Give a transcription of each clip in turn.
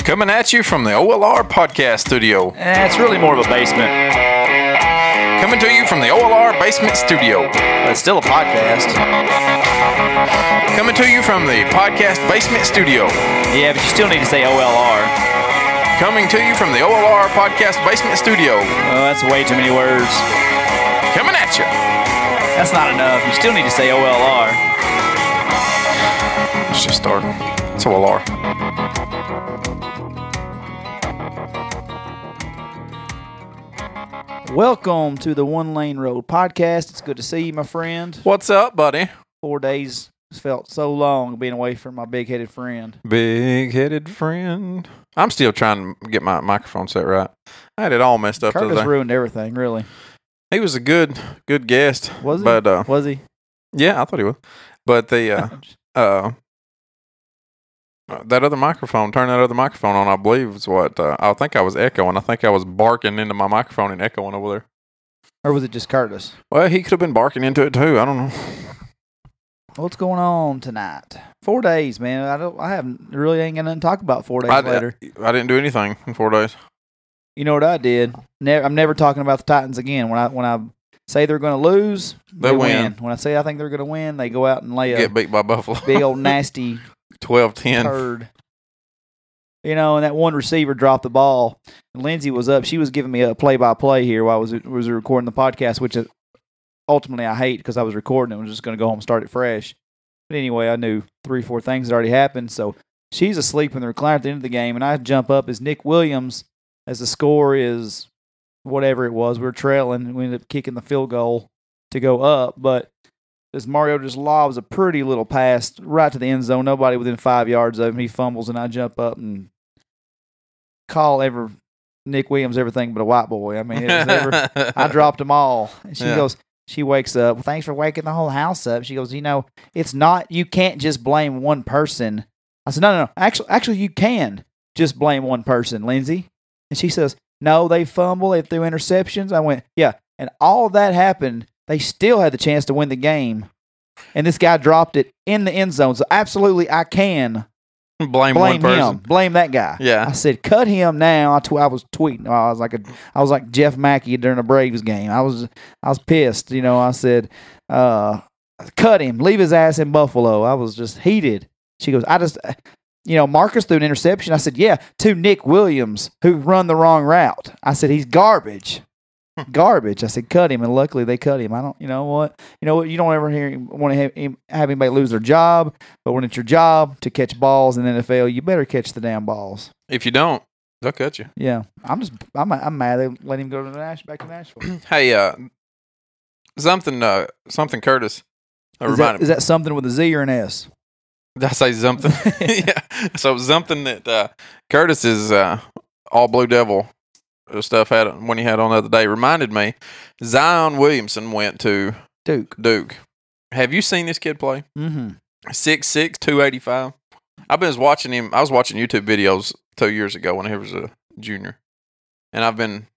Coming at you from the OLR podcast studio. It's really more of a basement. Coming to you from the OLR basement studio. But it's still a podcast. Coming to you from the podcast basement studio. Yeah, but you still need to say OLR. Coming to you from the OLR podcast basement studio. Oh, that's way too many words. Coming at you. That's not enough. You still need to say OLR. Let's just start. It's OLR. Welcome to the One Lane Road podcast. It's good to see you, my friend. What's up, buddy? 4 days felt so long being away from my big-headed friend. Big-headed friend. I'm still trying to get my microphone set right. I had it all messed up the other Curtis day. ruined everything, really. He was a good guest. Was he? But, Was he? yeah, I thought he was. But the that other microphone, turn that other microphone on, I believe is what, I think I was echoing. I think I was barking into my microphone and echoing over there. Or was it just Curtis? Well, he could have been barking into it too. I don't know. What's going on tonight? 4 days, man. I really ain't got nothing to talk about 4 days later. I didn't do anything in 4 days. You know what I did? I'm never talking about the Titans again. When I say they're going to lose, they win. When I say I think they're going to win, they go out and lay a Get beat by Buffalo. big old nasty 12-10. turd. You know, and that one receiver dropped the ball. And Lindsay was up. She was giving me a play-by-play here while I was recording the podcast, which ultimately I hate because I was recording it. I was just going to go home and start it fresh. But anyway, I knew 3-4 things had already happened. So she's asleep in the recliner at the end of the game, and I jump up as Nick Williams, as the score is whatever it was. We were trailing. We ended up kicking the field goal to go up, but as Mario just lobs a pretty little pass right to the end zone, nobody within 5 yards of him. He fumbles, and I jump up and call Nick Williams everything but a white boy. I mean, I dropped them all. And she wakes up. Well, thanks for waking the whole house up. She goes, it's not, you can't just blame one person. I said, no. Actually, you can just blame one person, Lindsay. And she says, no, they fumble, they threw interceptions. I went, yeah. And all that happened. They still had the chance to win the game. And this guy dropped it in the end zone. So absolutely, I can blame one person. Him. Blame that guy. Yeah. I said, cut him now. I was tweeting. I was like Jeff Mackie during a Braves game. I was pissed. You know, I said, cut him. Leave his ass in Buffalo. I was just heated. She goes, Marcus threw an interception. I said, yeah, to Nick Williams, who run the wrong route. I said, he's garbage. Garbage. I said, cut him, and luckily they cut him. You know what? You don't ever want to have anybody lose their job, but when it's your job to catch balls in the NFL, you better catch the damn balls. If you don't, they'll cut you. Yeah, I'm mad they let him go to back to Nashville. Hey, something Curtis. Is that something with a Z or an S? Did I say something? Yeah. So something that Curtis is all Blue Devil stuff when he had on the other day reminded me. Zion Williamson went to Duke. Have you seen this kid play? Mm-hmm. 6'6", 285. I was watching YouTube videos 2 years ago when he was a junior, and I've been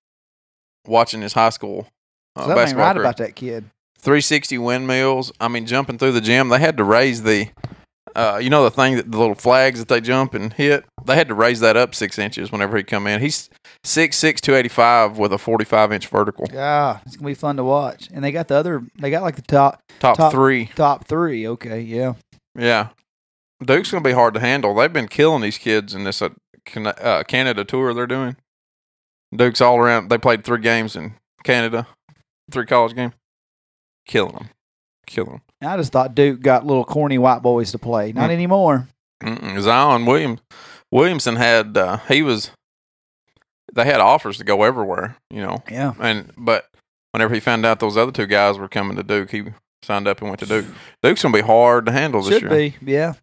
watching his high school basketball ain't right career. About that kid. 360 windmills. I mean, jumping through the gym. They had to raise the the thing that the little flags that they jump and hit, they had to raise that up 6 inches whenever he come in. He's 6'6", 285 with a 45-inch vertical. Yeah, it's gonna be fun to watch. And they got like the top three. Top three. Okay, yeah. Yeah, Duke's gonna be hard to handle. They've been killing these kids in this Canada tour they're doing. Duke's all around. They played 3 games in Canada, 3 college games, killing them. I just thought Duke got little corny white boys to play. Not anymore. Zion Williamson had they had offers to go everywhere, Yeah. But whenever he found out those other 2 guys were coming to Duke, he signed up and went to Duke. Duke's gonna be hard to handle this year. Should be, yeah.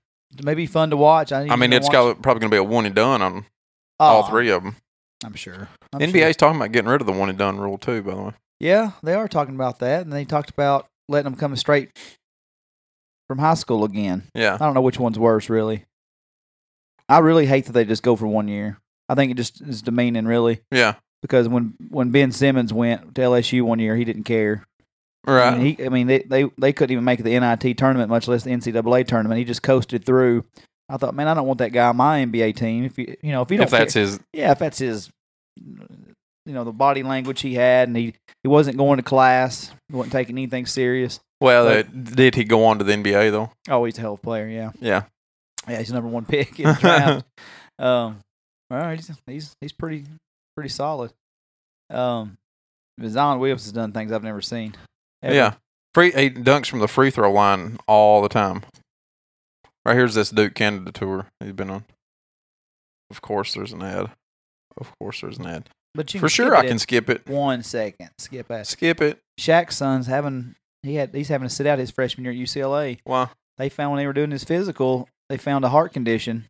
Maybe fun to watch. It's probably gonna be a one and done on all 3 of them. I'm sure. NBA's talking about getting rid of the one and done rule too, by the way. Yeah, they are talking about that, and they talked about letting them come straight from high school again. Yeah. I don't know which one's worse, really. I really hate that they just go for 1 year. I think it just is demeaning, really. Yeah. Because when Ben Simmons went to LSU 1 year, he didn't care. Right. They couldn't even make the NIT tournament, much less the NCAA tournament. He just coasted through I thought, man, I don't want that guy on my NBA team. If you know, if you don't, If that's care, his, if that's his, the body language he had, and he wasn't going to class, he wasn't taking anything serious. well, did he go on to the NBA though? Oh, he's a hell of a player. Yeah, Yeah. He's number 1 pick in the draft. All right, he's pretty solid. Zion Williams has done things I've never seen. Ever. Yeah. He dunks from the free throw line all the time. Right here's this Duke Canada tour he's been on. Of course, there's an ad. But you for sure, I can skip it. 1 second. Skip it. Skip it. Shaq's son's he's having to sit out his freshman year at UCLA. Why? They found when they were doing his physical, they found a heart condition.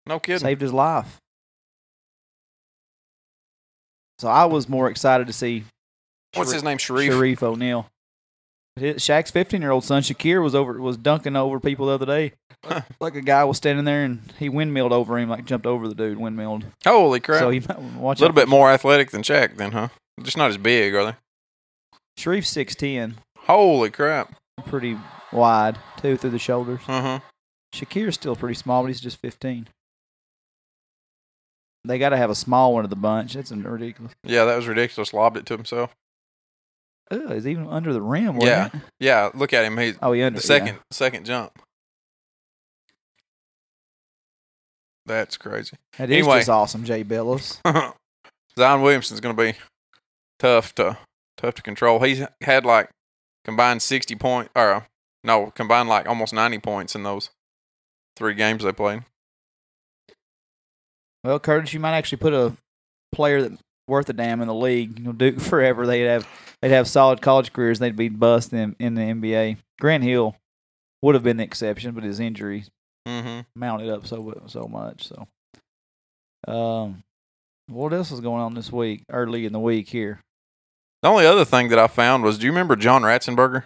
No kidding. Saved his life. So I was more excited to see. What's his name? Sharif. Sharif O'Neal. Shaq's 15-year-old son Shakir was dunking over people the other day. Like a guy was standing there and he windmilled over him, like jumped over the dude, windmilled. Holy crap! So he might watch a little bit more athletic than Shaq, then, huh? Just not as big, are they? Sharif's 6'10". Holy crap! Pretty wide too through the shoulders. Shakir's still pretty small, but he's just 15. They got to have a small one of the bunch. That's ridiculous. Yeah, that was ridiculous. Lobbed it to himself. He's even under the rim. Wasn't it? Yeah. Look at him. He's he under the second jump. That's crazy. That is just awesome, Jay Billups. Zion Williamson's going to be tough to control. He's had like combined 60 points, combined like almost 90 points in those 3 games they played. Well, Curtis, you might actually put a player that's worth a damn in the league. Duke forever. They'd have solid college careers. They'd be bust in the NBA. Grant Hill would have been the exception, but his injury mounted up so much. So, what else was going on this week? Early in the week here. The only other thing that I found was, do you remember John Ratzenberger?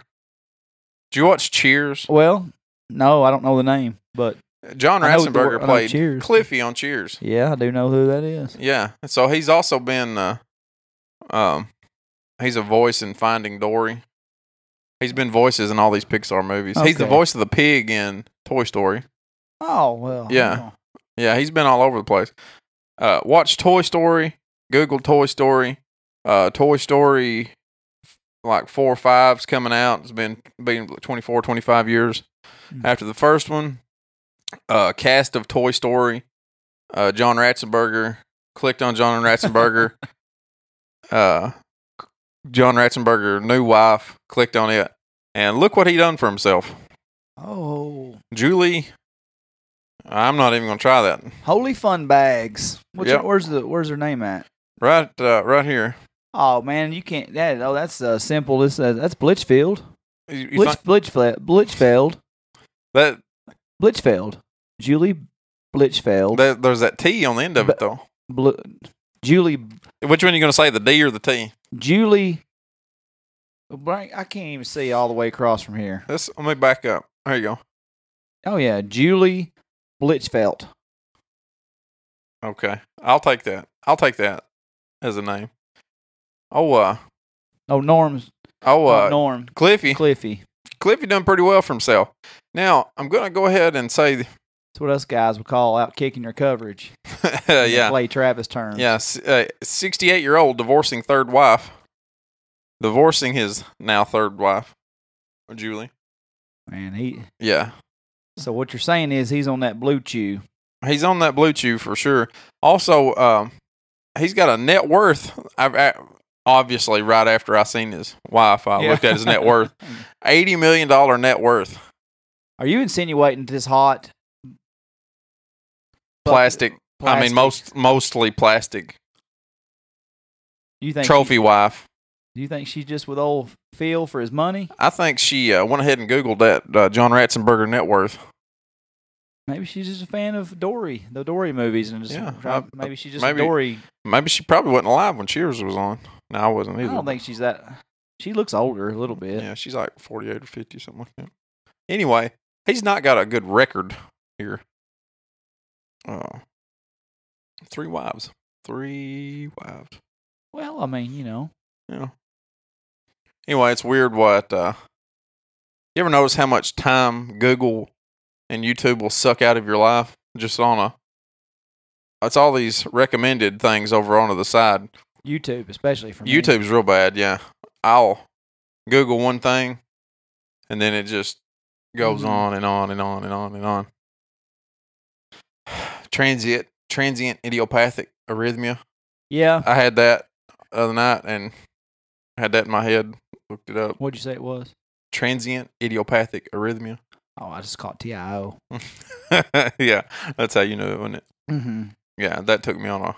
Did you watch Cheers? Well, no, I don't know the name, but John Ratzenberger played Cheers. Cliffy on Cheers. Yeah, I do know who that is. Yeah, so he's also been, he's a voice in Finding Dory. He's been voices in all these Pixar movies. Okay. He's the voice of the pig in Toy Story. Oh, well. Yeah. Yeah, he's been all over the place. Watch Toy Story. Google Toy Story. Toy Story, like 4 or 5's coming out. It's been 24, 25 years after the first one. Cast of Toy Story. John Ratzenberger. Clicked on John Ratzenberger. John Ratzenberger, new wife. Clicked on it. And look what he done for himself. Oh. Julie. I'm not even going to try that. Holy Fun Bags. Where's her name at? Right here. Oh man, you can't. That's simple. That's Blitchfield. Blitchfeld. Julie Blitchfeld. There's that T on the end of it though. Julie. Which one are you going to say, the D or the T? Julie. I can't even see all the way across from here. Let me back up. There you go. Oh yeah, Julie Blitchfeld. Okay, I'll take that. As a name. Norm. Cliffy done pretty well for himself. Now, I'm going to go ahead and say... That's what us guys would call out kicking your coverage. Yeah. Clay Travis terms. Yeah, 68-year-old divorcing third wife. Divorcing his now third wife, Julie. Man, Yeah. So what you're saying is he's on that blue chew. He's on that blue chew for sure. Also, he's got a net worth. Obviously, right after I seen his wife, I looked at his net worth. $80 million net worth. Are you insinuating this hot plastic? I mean, mostly plastic. You think trophy wife? Do you think she's just with old Phil for his money? I think she went ahead and Googled that John Ratzenberger net worth. Maybe she's just a fan of the Dory movies, and maybe she's just maybe, a Dory. Maybe she probably wasn't alive when Cheers was on. No, I wasn't either. I don't think she's that. She looks older a little bit. Yeah, she's like 48 or 50, something like that. Anyway, he's not got a good record here. 3 wives. Well, I mean, Yeah. Anyway, it's weird what. You ever notice how much time Google and YouTube will suck out of your life just on a. It's all these recommended things over onto the side. YouTube, especially for me. YouTube's real bad. Yeah, I'll Google one thing, and then it just goes on and on and on and on and on. Transient idiopathic arrhythmia. Yeah. I had that the other night and had that in my head. Looked it up. What'd you say it was? Transient idiopathic arrhythmia. Oh, I just caught TIO. Yeah, that's how you know it, wasn't it? Mm-hmm. Yeah, that took me on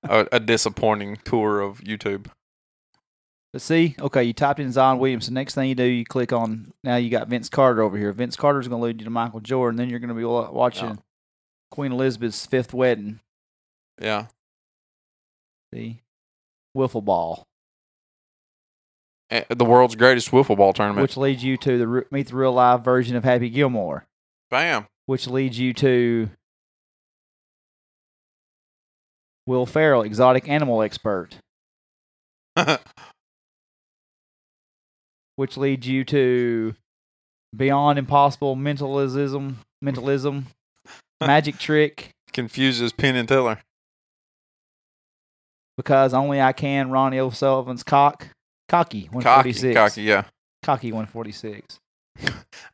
a disappointing tour of YouTube. But see, okay, you typed in Zion Williamson. Next thing you do, you click on, now you got Vince Carter over here. Vince Carter's going to lead you to Michael Jordan. Then you're going to be watching Queen Elizabeth's fifth wedding. Yeah. See? Wiffle ball. The world's greatest wiffle ball tournament. Which leads you to meet the real live version of Happy Gilmore. Bam. Which leads you to Will Ferrell, exotic animal expert. Which leads you to Beyond Impossible Mentalism, Magic Trick. Confuses Penn and Teller. Because Only I Can, Ronnie O'Sullivan's Cocky 146. Cocky, yeah. Cocky 146.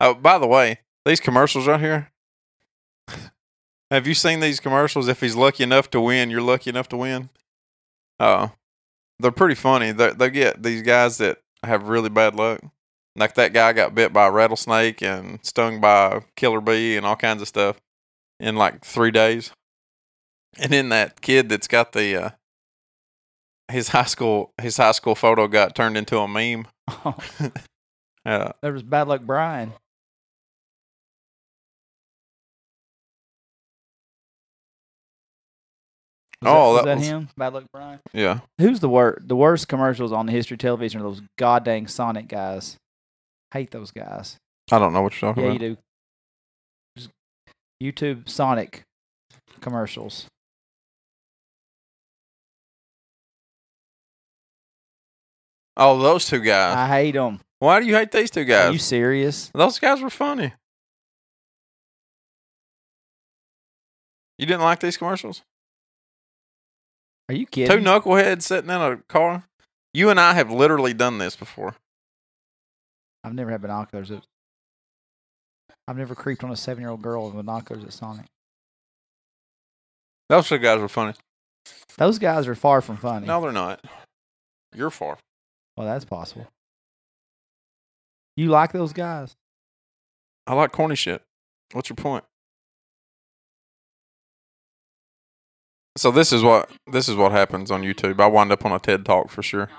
Oh, by the way, these commercials right here. Have you seen these commercials? If he's lucky enough to win, you're lucky enough to win. They're pretty funny. They get these guys that have really bad luck. Like that guy got bit by a rattlesnake and stung by a killer bee and all kinds of stuff in like 3 days. And then that kid that's got the his high school photo got turned into a meme. Oh. Yeah. There was Bad Luck Brian. Was that him? Bad Luck Brian? Yeah. Who's the worst commercials on the history of television are those goddamn Sonic guys. Hate those guys. I don't know what you're talking about. Yeah, you do. Just YouTube Sonic commercials. Oh, those two guys. I hate them. Why do you hate these two guys? Are you serious? Those guys were funny. You didn't like these commercials? Are you kidding? Two knuckleheads sitting in a car. You and I have literally done this before. I've never had binoculars. I've never creeped on a 7-year-old girl with binoculars at Sonic. Those two guys were funny. Those guys are far from funny. No, they're not. You're far. Well, that's possible. You like those guys? I like corny shit. What's your point? So this is what happens on YouTube. I wind up on a TED Talk for sure.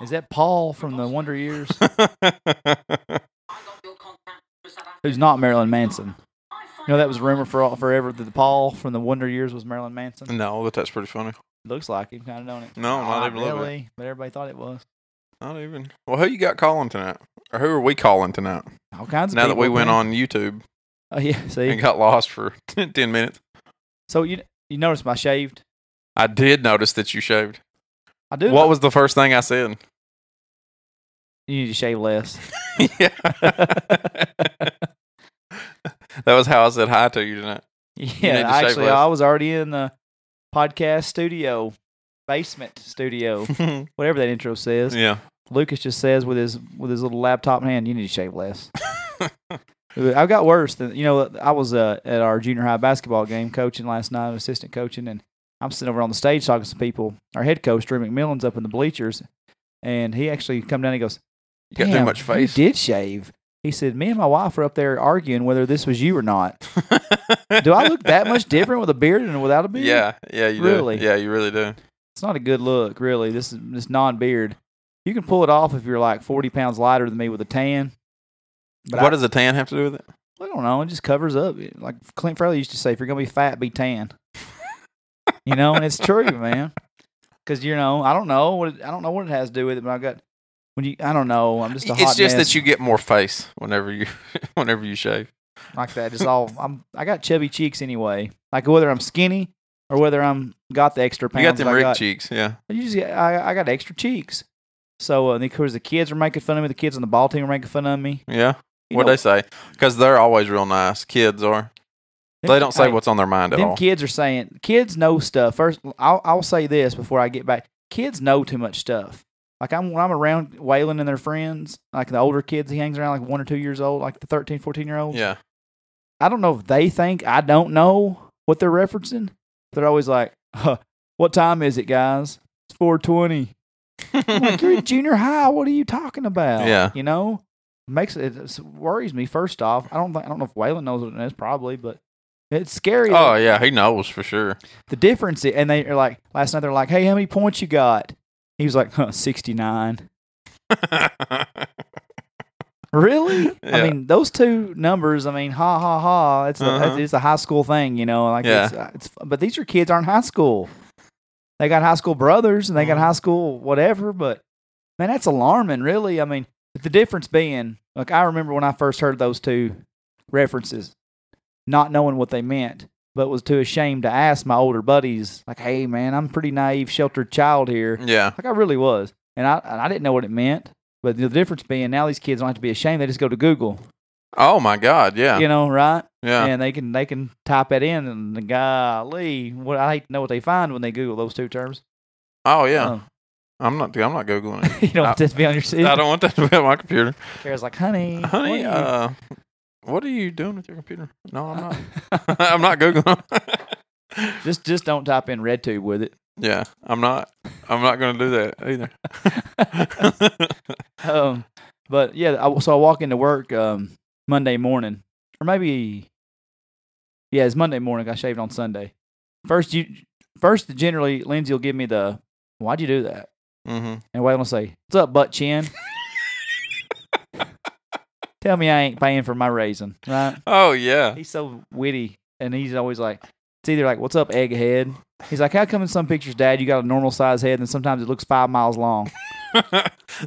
Is that Paul from the Wonder Years? Who's not Marilyn Manson? You know, that was a rumor forever that the Paul from the Wonder Years was Marilyn Manson? No, but that's pretty funny. Looks like him, kind of, don't it? No, not even a little really, bit. but everybody thought it was. Not even. Well, who you got calling tonight? Or who are we calling tonight? All kinds of now people. That we went on YouTube. Oh, yeah, see? And got lost for 10 minutes. So you noticed I shaved? I did notice that you shaved. I do. What was the first thing I said? You need to shave less. Yeah. That was how I said hi to you tonight. Yeah, actually, I was already in the podcast studio, basement studio, whatever that intro says. Yeah. Lucas just says with his little laptop in hand, you need to shave less. I got worse than, I was at our junior high basketball game coaching last night, assistant coaching, and I'm sitting over on the stage talking to some people. Our head coach, Drew McMillan's up in the bleachers, and he actually come down and he goes, "You got too much face." You did shave. He said, "Me and my wife were up there arguing whether this was you or not." Do I look that much different with a beard and without a beard? Yeah, you really do. Yeah, you really do. It's not a good look, really. This non-beard. You can pull it off if you're like 40 pounds lighter than me with a tan. But what does a tan have to do with it? I don't know. It just covers up. Like Clint Fraley used to say, if you're going to be fat, be tan. And it's true, man. Because, I don't know what it has to do with it, but I don't know. I'm just a hot It's just mess. that you get more face whenever you shave. Like that. I got chubby cheeks anyway. Like whether I'm skinny or whether I'm got the extra pounds. You got them rigged cheeks, yeah. I got extra cheeks. So, of course, the kids were making fun of me. The kids on the ball team were making fun of me. Yeah. What'd they say? Because they're always real nice. Kids are. They don't say what's on their mind at all. Them kids are saying, kids know stuff. First, I'll say this before I get back. Kids know too much stuff. Like, when I'm around Waylon and their friends, like the older kids he hangs around, like 1 or 2 years old, like the 13, 14-year-olds. Yeah. I don't know if they think I don't know what they're referencing. They're always like, what time is it, guys? It's 4:20. I'm like, you're in junior high. What are you talking about? Yeah. You know? It worries me, first off. I don't know if Waylon knows what it is, probably, but it's scary. Oh, yeah, he knows for sure. The difference, and they are like, last night they're like, hey, how many points you got? He was like, 69. Really? Yeah. I mean, those two numbers, ha, ha, ha. It's a high school thing, you know? Like, but these kids aren't high school. They got high school brothers, and they got high school whatever, but, man, that's alarming, really. I mean, the difference being, like, I remember when I first heard those two references, not knowing what they meant, but was too ashamed to ask my older buddies, like, hey, man, I'm a pretty naive, sheltered child here. Yeah. Like, I really was. And I didn't know what it meant. But the difference being now these kids don't have to be ashamed. They just go to Google. Oh, my God, yeah. You know, right? Yeah. And they can type it in, and golly, I hate to know what they find when they Google those two terms. Oh, yeah. I'm not Googling it. You don't want that to be on your seat. I don't want that to be on my computer. Kara's like, honey, what are you doing with your computer? No, I'm not. I'm not Googling. just don't type in RedTube with it. Yeah, I'm not going to do that either. But yeah, so I walk into work Monday morning, or maybe, it's Monday morning. I shaved on Sunday. First, generally, Lindsay will give me the, why'd you do that? Mm-hmm. And Waylon will say, what's up, butt chin? Tell me I ain't paying for my raisin, right? Oh, yeah. He's so witty, and he's always like, it's either like, what's up, egghead? He's like, how come in some pictures, Dad, you got a normal size head, and sometimes it looks 5 miles long?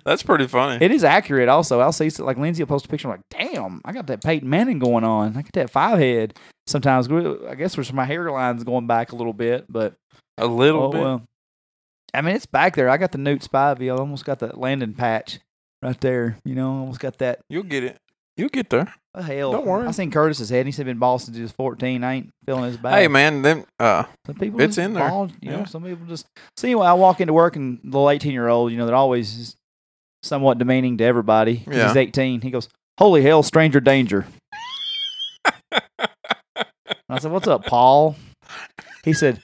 That's pretty funny. It is accurate, also. I'll see, like, Lindsay will post a picture, I'm like, damn, I got that Peyton Manning going on. I got that 5 head. Sometimes, I guess there's my hairline's going back a little bit, but. A little bit? Well, I mean, it's back there. I got the Newt Spivey. I almost got the landing patch right there. You know, almost got that. You'll get it. You'll get there. Oh, hell. Don't worry. I seen Curtis's head. He said been bald since he was 14. I ain't feeling his back. Hey, man, some people it's in there. Bald, you know, some people just. So anyway, I walk into work, and the little 18-year-old, you know, they're always somewhat demeaning to everybody. Yeah. He's 18. He goes, holy hell, stranger danger. I said, what's up, Paul? He said,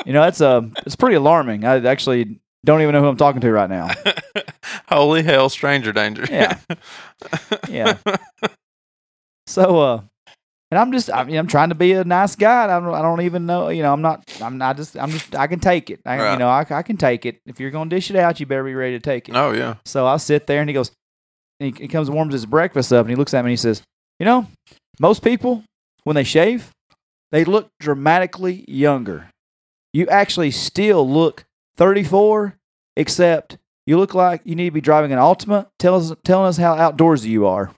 you know, it's pretty alarming. I actually don't even know who I'm talking to right now. Holy hell, stranger danger. Yeah. Yeah. So, and I'm trying to be a nice guy. I don't even know, you know, I can take it. You know, I can take it. If you're going to dish it out, you better be ready to take it. Oh, yeah. So I'll sit there, and he goes, he comes and warms his breakfast up, and he looks at me and he says, you know, most people, when they shave, they look dramatically younger. You actually still look 34, except you look like you need to be driving an Altima, telling us how outdoorsy you are.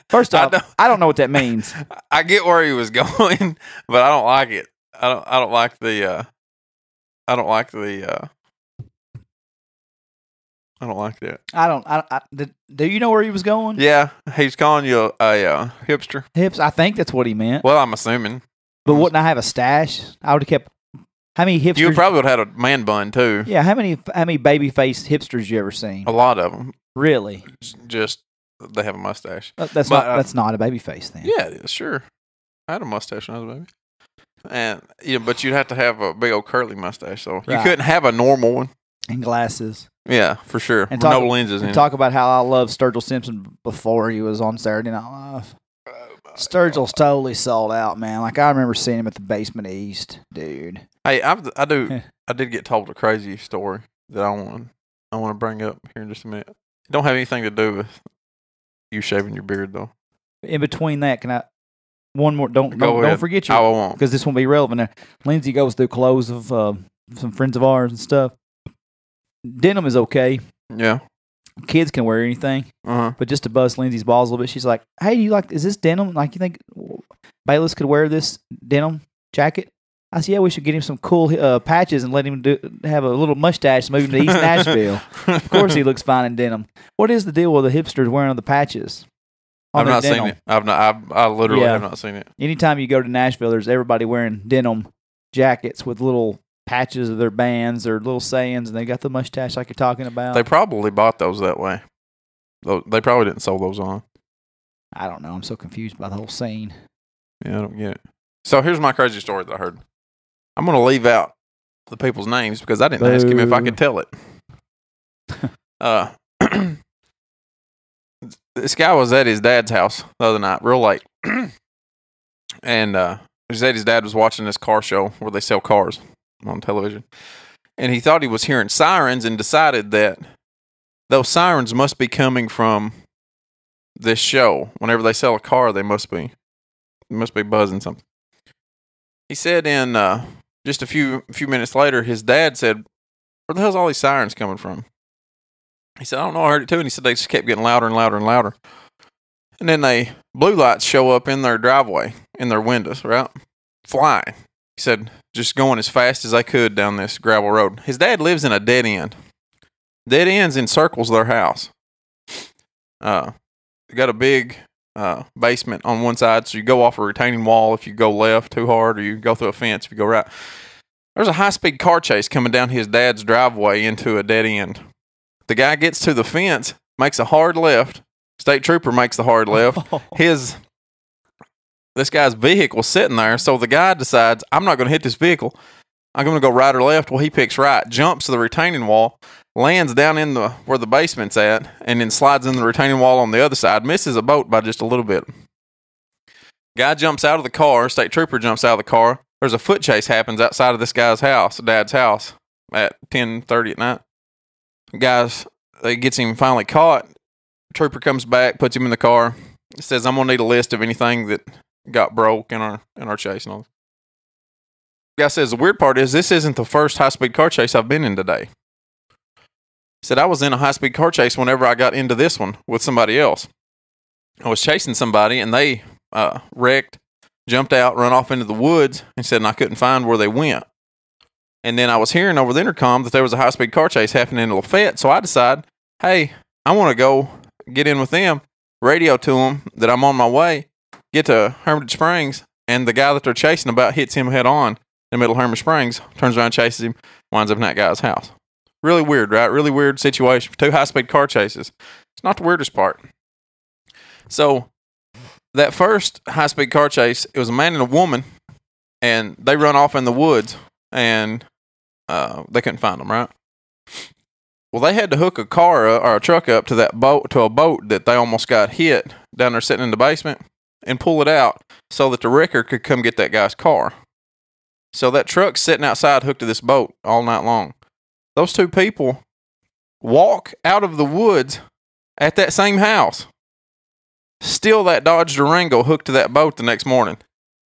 First off, I don't know what that means. I get where he was going, but I don't like it. I don't like that. Do you know where he was going? Yeah, he's calling you a hipster. I think that's what he meant. Well, I'm assuming. But wouldn't I have a stash? I would have kept. How many hipsters? You probably would have had a man bun too. Yeah, how many baby-faced hipsters you ever seen? A lot of them. Really? Just they have a mustache. That's not a baby face then. Yeah, sure. I had a mustache when I was a baby. And but you'd have to have a big old curly mustache, so you couldn't have a normal one. And glasses. Yeah, for sure. And no lenses. And talk about how I loved Sturgill Simpson before he was on Saturday Night Live. Sturgill's totally sold out, man. Like, I remember seeing him at the Basement East, dude. Hey, I did get told a crazy story that I want to bring up here in just a minute. It don't have anything to do with you shaving your beard, though. In between that, can I one more? Don't forget I won't, because this won't be relevant. Lindsay goes through clothes of some friends of ours and stuff. Denim is okay. Yeah. Kids can wear anything, but just to bust Lindsay's balls a little bit, she's like, "Hey, is this denim? Like, you think Bayless could wear this denim jacket?" I said, yeah, we should get him some cool patches and let him have a little mustache and move him to East Nashville. Of course he looks fine in denim. What is the deal with the hipsters wearing the patches? I've not seen it. I literally have not seen it. Anytime you go to Nashville, there's everybody wearing denim jackets with little patches of their bands or little sayings, and they got the mustache like you're talking about. They probably bought those that way. They probably didn't sew those on. I don't know. I'm so confused by the whole scene. Yeah, I don't get it. So here's my crazy story that I heard. I'm going to leave out the people's names because I didn't ask him if I could tell it. This guy was at his dad's house the other night, real late. And he said his dad was watching this car show where they sell cars on television. And he thought he was hearing sirens and decided that those sirens must be coming from this show. Whenever they sell a car, they must be buzzing something. He said in just a few minutes later, his dad said, "Where the hell's all these sirens coming from?" He said, "I don't know, I heard it too." And he said they just kept getting louder and louder and louder. And then blue lights show up in their driveway, in their windows, right? Flying. He said, just going as fast as they could down this gravel road. His dad lives in a dead end. Dead ends encircles their house. They got a big basement on one side, so you go off a retaining wall if you go left too hard, or you go through a fence if you go right. There's a high-speed car chase coming down his dad's driveway into a dead end. The guy gets to the fence, makes a hard left. State trooper makes the hard left. This guy's vehicle sitting there, so the guy decides, I'm not going to hit this vehicle. I'm going to go right or left. Well, he picks right, jumps to the retaining wall, lands down in where the basement's at, and then slides in the retaining wall on the other side, misses a boat by just a little bit. Guy jumps out of the car, state trooper jumps out of the car. There's a foot chase happens outside of this guy's house, dad's house, at 10:30 at night. Guys, they gets him finally caught. Trooper comes back, puts him in the car, says, I'm going to need a list of anything that got broke in our chase and all. Guy says, the weird part is this isn't the first high-speed car chase I've been in today. He said, I was in a high-speed car chase whenever I got into this one with somebody else. I was chasing somebody, and they wrecked, jumped out, run off into the woods, and said, and I couldn't find where they went. And then I was hearing over the intercom that there was a high-speed car chase happening in Lafayette, so I decided, hey, I want to go get in with them, radio to them that I'm on my way, get to Hermitage Springs, and the guy that they're chasing about hits him head on in the middle of Hermitage Springs, turns around, chases him, winds up in that guy's house. Really weird, right? Really weird situation for two high-speed car chases. It's not the weirdest part. So that first high-speed car chase, it was a man and a woman, and they run off in the woods, and they couldn't find them, right? Well, they had to hook a car or a truck up to a boat that they almost got hit down there sitting in the basement and pull it out so that the wrecker could come get that guy's car. So that truck's sitting outside hooked to this boat all night long. Those two people walk out of the woods at that same house, steal that Dodge Durango hooked to that boat the next morning,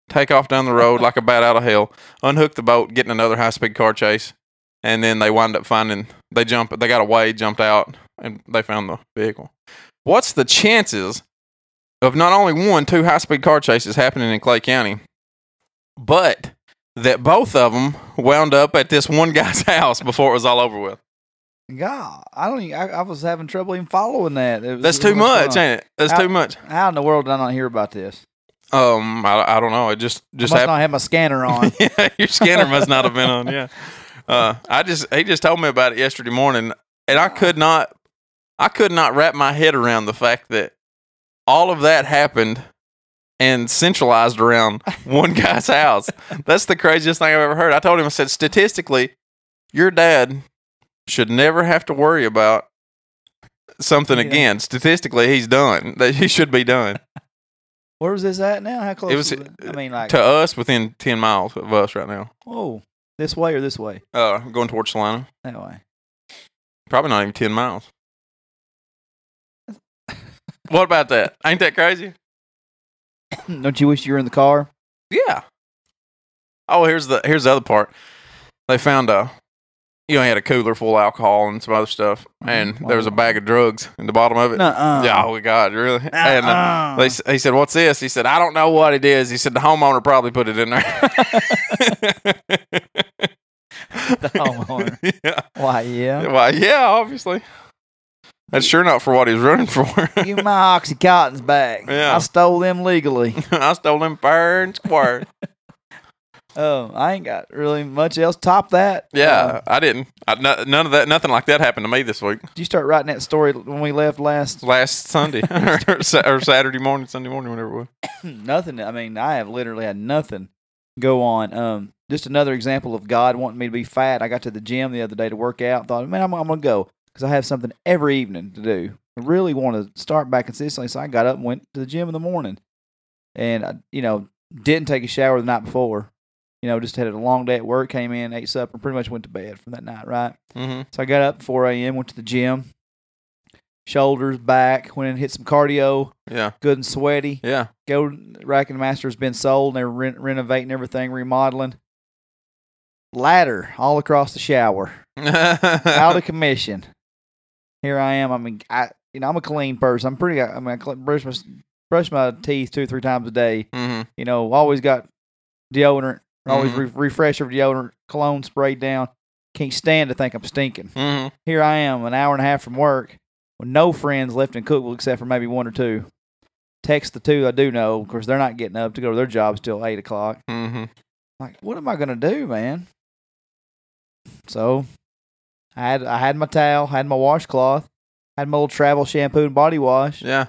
take off down the road like a bat out of hell, unhook the boat, get in another high-speed car chase, and then they wind up they got away, jumped out, and they found the vehicle. What's the chances of not only two high-speed car chases happening in Clay County, but that both of them wound up at this one guy's house before it was all over with? God, I was having trouble even following that. That's too much, ain't it? That's too much. How in the world did I not hear about this? I don't know. It just I must not have my scanner on. Yeah, your scanner must not have been on. Yeah. He just told me about it yesterday morning, and I could not wrap my head around the fact that all of that happened and centralized around one guy's house. That's the craziest thing I've ever heard. I told him, I said, statistically, your dad should never have to worry about something again. Statistically, he's done. He should be done. Where was this at now? How close? It was, to us, within 10 miles of us right now. Oh, this way or this way? Going towards Salina. That way. Probably not even 10 miles. What about that? Ain't that crazy? Don't you wish you were in the car? Yeah. Oh, here's the other part. They found you know, he had a cooler full of alcohol and some other stuff, and there was a bag of drugs in the bottom of it. Yeah, oh, God, really? And he said, "What's this?" He said, "I don't know what it is." He said, "The homeowner probably put it in there." The homeowner. Yeah. Why, yeah. Why, yeah, obviously. That's sure not for what he was running for. Give me my Oxycontin's back. Yeah. I stole them legally. I stole them fair and square. Oh, I ain't got really much else. Top that. Yeah, I didn't. None of that. Nothing like that happened to me this week. Did you start writing that story when we left last Sunday or Saturday morning, Sunday morning, whenever it was? Nothing. I mean, I have literally had nothing go on. Just another example of God wanting me to be fat. I got to the gym the other day to work out. Thought, man, I'm gonna go because I have something every evening to do. I really want to start back consistently, so I got up and went to the gym in the morning, and I, didn't take a shower the night before. Just had a long day at work, came in, ate supper, and pretty much went to bed from that night, right? Mm-hmm. So I got up at 4 a.m., went to the gym, shoulders, back, went and hit some cardio. Yeah. Good and sweaty. Yeah. Rack and Master has been sold, and they're renovating everything, remodeling. Ladder all across the shower. Out of commission. Here I am. I mean, I'm a clean person. I brush my teeth 2 or 3 times a day. Mm-hmm. Always got deodorant. Always refresher deodorant, cologne sprayed down. Can't stand to think I'm stinking. Mm-hmm. Here I am, an hour and a half from work, with no friends left in Cookville except for maybe 1 or 2. Text the 2 I do know. Of course, they're not getting up to go to their jobs till 8 o'clock. Mm-hmm. Like, what am I going to do, man? So, I had my towel, had my washcloth, had my little travel shampoo and body wash. Yeah.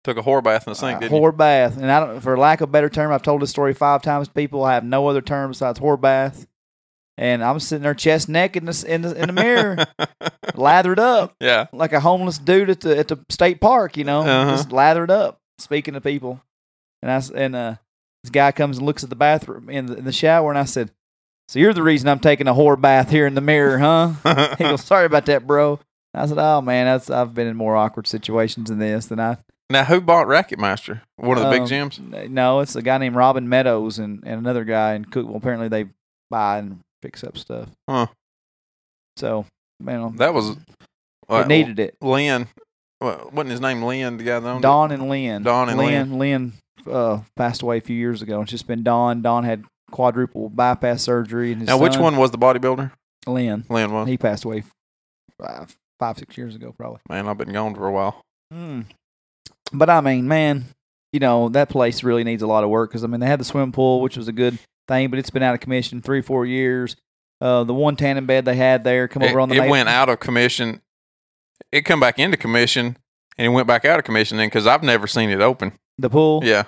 Took a whore bath in the sink, didn't you? Whore bath. And for lack of a better term, I've told this story 5 times to people. I have no other term besides whore bath. And I'm sitting there chest naked in the mirror, lathered up. Yeah. Like a homeless dude at the state park, just lathered up, speaking to people. And this guy comes and looks at the bathroom in the shower, and I said, "So you're the reason I'm taking a whore bath here in the mirror, huh?" He goes, "Sorry about that, bro." I said, "Oh man, I've been in more awkward situations than this than I." Now, who bought Racket Master? One of the big gyms? No, it's a guy named Robin Meadows and another guy in Cookville. Apparently, they buy and fix up stuff. Huh. So, man, that was needed it. Lynn, wasn't his name Lynn? The guy that owned Don and Lynn. Don and Lynn. Lynn passed away a few years ago. It's just been Don. Don had quadruple bypass surgery. And his son, which one was the bodybuilder? Lynn. Lynn was. He passed away 5-6 years ago, probably. Man, I've been gone for a while. But I mean, man, that place really needs a lot of work because they had the swimming pool, which was a good thing, but it's been out of commission 3-4 years. The one tanning bed they had there over on the. It went out of commission. It come back into commission, and it went back out of commission then because I've never seen it open. The pool. Yeah.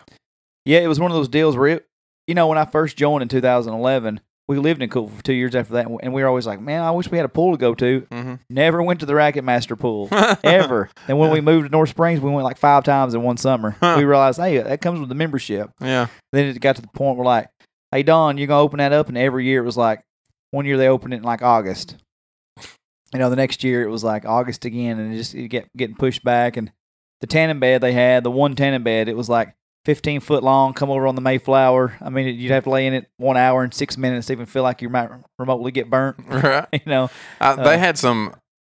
Yeah, it was one of those deals where when I first joined in 2011. We lived in Cookville for 2 years after that, and we were always like, man, I wish we had a pool to go to. Mm-hmm. Never went to the Racket Master pool, ever. And when we moved to North Springs, we went like 5 times in one summer. We realized, hey, that comes with the membership. Yeah. Then it got to the point where like, hey, Don, you're going to open that up? And every year it was like, one year they opened it in like August. The next year it was like August again, and it kept getting pushed back. And the tanning bed they had, the one tanning bed, it was like 15 foot long, come over on the Mayflower. I mean, you'd have to lay in it 1 hour and 6 minutes to even feel like you might remotely get burnt. Right. They had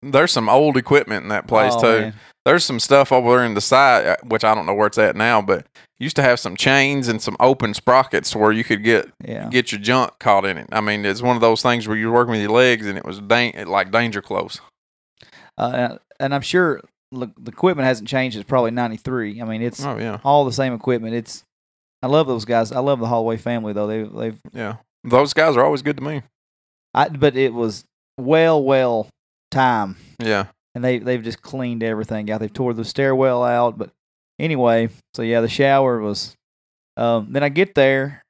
there's some old equipment in that place too. Man. There's some stuff over there in the side, which I don't know where it's at now, but used to have some chains and some open sprockets where you could get your junk caught in it. I mean, it's one of those things where you're working with your legs and it was like danger close. And I'm sure the equipment hasn't changed. It's probably 93. I mean, it's all the same equipment. I love those guys. I love the Holloway family, though. They've those guys are always good to me. But it was well time. Yeah. And they've just cleaned everything out. They've tore the stairwell out. But anyway, so yeah, the shower was. Then I get there,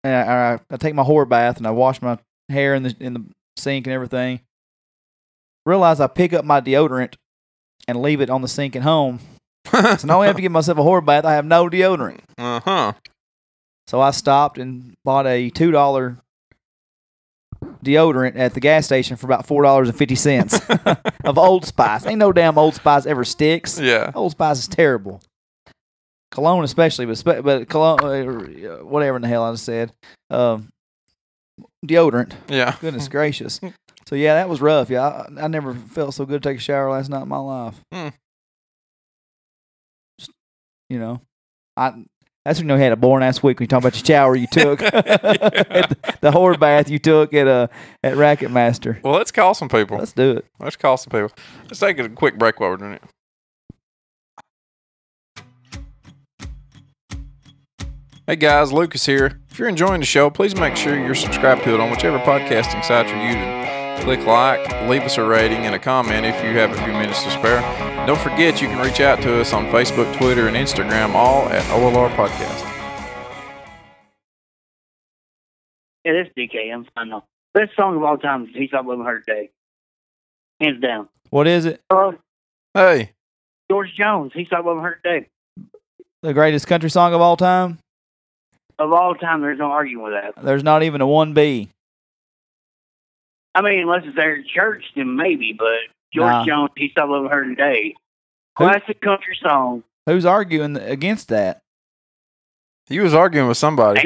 and I take my whore bath, and I wash my hair in the sink and everything. Realize I pick up my deodorant and leave it on the sink at home. So not only have to give myself a whore bath, I have no deodorant. So I stopped and bought a $2 deodorant at the gas station for about $4.50 of Old Spice. Ain't no damn Old Spice ever sticks. Yeah, Old Spice is terrible. Cologne especially, but cologne, whatever in the hell I just said. Deodorant. Yeah. Goodness gracious. So yeah, that was rough. Yeah, I never felt so good to take a shower last night in my life. Just, you know, that's when you had a boring ass week when you talk about your shower you took, the whore bath you took at Racket Master. Well, let's call some people. Let's do it. Let's call some people. Let's take a quick break while we're doing it. Hey guys, Lucas here. If you're enjoying the show, please make sure you're subscribed to it on whichever podcasting site you're using. Click like, leave us a rating, and a comment if you have a few minutes to spare. Don't forget you can reach out to us on Facebook, Twitter, and Instagram, all at OLR Podcast. Yeah, this DK. I'm fine though. Best song of all time is He Stopped Loving Her Today. Hands down. What is it? Hey. George Jones, He Stopped Loving Her Today. The greatest country song of all time? Of all time, there's no arguing with that. There's not even a 1B. I mean, unless it's there at church, then maybe, but George Jones, He Stopped Loving Her Today. Classic country song. Who's arguing against that? He was arguing with somebody.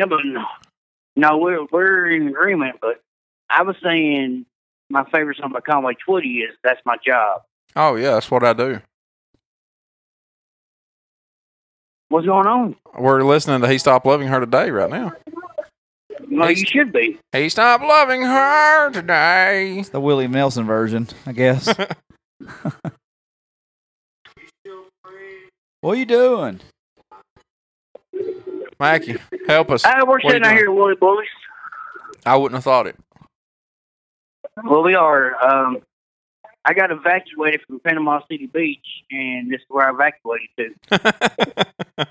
No, we're in agreement, but I was saying my favorite song by Conway Twitty is That's My Job. Oh, yeah, that's what I do. What's going on? We're listening to He Stopped Loving Her Today right now. Well, you should be. He stopped loving her today. It's the Willie Nelson version, I guess. What are you doing? Mackie, help us. We're sitting out here at Woolly Bullies. I wouldn't have thought it. Well, we are. I got evacuated from Panama City Beach, and this is where I evacuated to.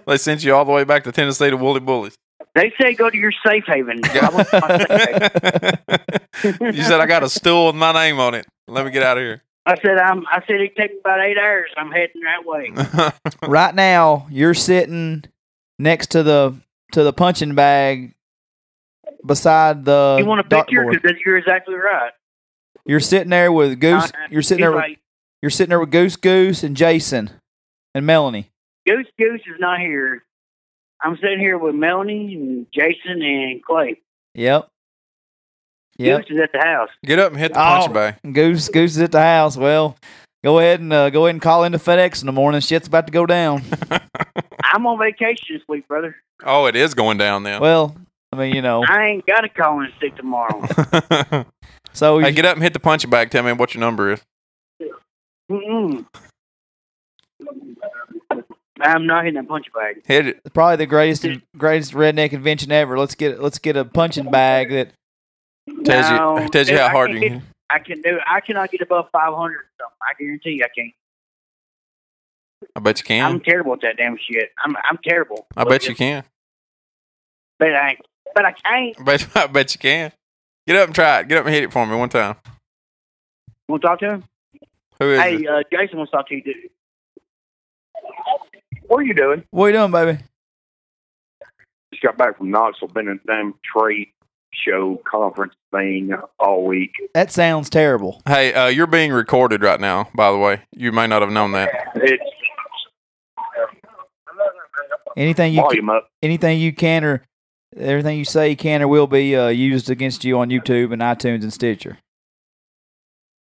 They sent you all the way back to Tennessee to Woolly Bullies. They say go to your safe haven. I went to my safe haven. You said I got a stool with my name on it. Let me get out of here. I said it takes about 8 hours. I'm heading that way. Right now, you're sitting next to the punching bag beside the. You want a picture? Because you're exactly right. You're sitting there with Goose. You're sitting there. You're sitting there with Goose, and Jason, and Melanie. Goose is not here. I'm sitting here with Melanie and Jason and Clay. Yep. Goose is at the house. Get up and hit the punching bag. Goose is at the house. Well, go ahead and call into FedEx in the morning. Shit's about to go down. I'm on vacation this week, brother. Oh, it is going down now. Well, I mean, I ain't got to call in sick tomorrow. So hey, get up and hit the punching bag. Tell me what your number is. I'm not hitting that punching bag. Hit it. It's probably the greatest redneck invention ever. Let's get a punching bag that tells you how hard you can. I can do it. I cannot get above 500 or something. I guarantee you I can't. I bet you can. I'm terrible at that damn shit. I'm terrible. I bet you can. But I can't. I bet you can. Get up and try it. Get up and hit it for me one time. Want to talk to him? Who is it? Hey, Jason wants to talk to you, dude. What are you doing? What are you doing, baby? Just got back from Knoxville. Been in the damn trade show conference thing all week. That sounds terrible. Hey, you're being recorded right now, by the way. You may not have known that. Anything you can or everything you say can or will be used against you on YouTube and iTunes and Stitcher.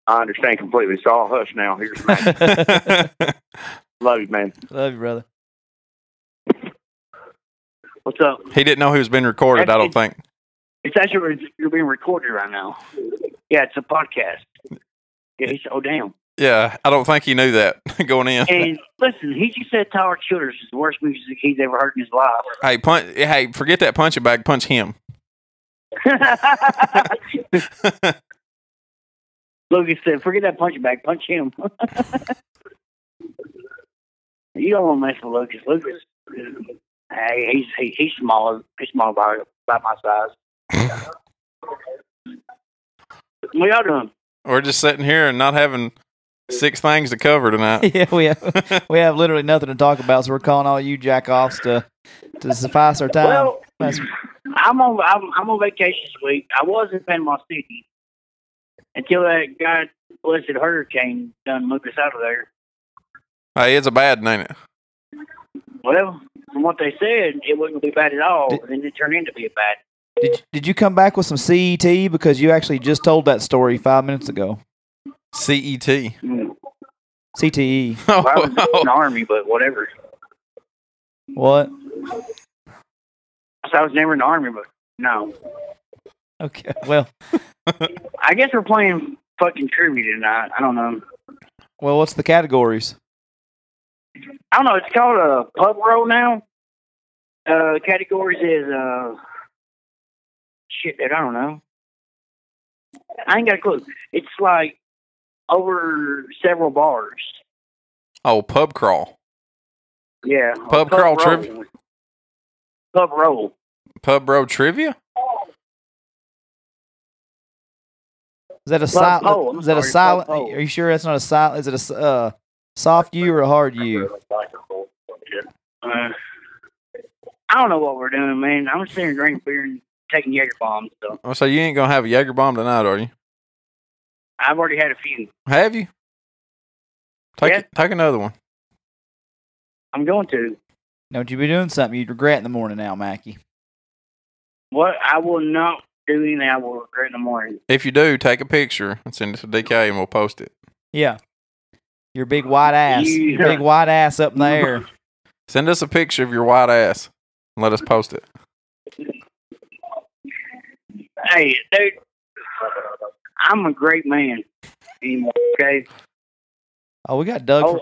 I understand completely. It's all hush now. Here's Mackie. Love you, man. Love you, brother. What's up? He didn't know he was being recorded, I don't think. It's actually, you're being recorded right now. Yeah, it's a podcast. Yeah, he said, oh, damn. Yeah, I don't think he knew that going in. And listen, he just said Tyler Childers is the worst music he's ever heard in his life. Hey, forget that punching bag. Punch him. Lucas said, forget that punching bag. Punch him. You don't want to mess with Lucas. Lucas, hey, he's small. He's small about my size. What y'all doing? We're just sitting here and not having 6 things to cover tonight. Yeah, we have literally nothing to talk about, so we're calling all you jack-offs to suffice our time. Well, I'm on vacation this week. I was in Panama City until that guy, blessed hurricane, done moved us out of there. Hey, it's a bad, ain't it? Well, from what they said, it wasn't going to be bad at all, and then it turned into be bad. Did you come back with some CET because you actually just told that story 5 minutes ago? CET. CTE. Well, I was in the Army, but whatever. What? I was never in the Army, but no. Okay. Well. I guess we're playing fucking trivia tonight. I don't know. Well, what's the categories? I don't know. It's called a pub roll now. Categories is shit that I don't know. I ain't got a clue. It's like over several bars. Oh, pub crawl. Yeah. Pub crawl trivia. Pub roll. Pub bro trivia. Is that a silent? Is that a silent? Are you sure that's not a silent? Is it a soft U or a hard U? I don't know what we're doing, man. I'm just sitting here drinking beer and taking Jaeger bombs. So. Oh, so you ain't gonna have a Jaeger bomb tonight, are you? I've already had a few. Have you? Take another one. I'm going to. Don't you be doing something you'd regret in the morning now, Mackie? What? I will not do anything I will regret in the morning. If you do, take a picture and send it to DK and we'll post it. Yeah. Your big white ass. Your big white ass up in the air. Send us a picture of your white ass and let us post it. Hey, dude. I'm a great man anymore, okay? Oh, we got Doug.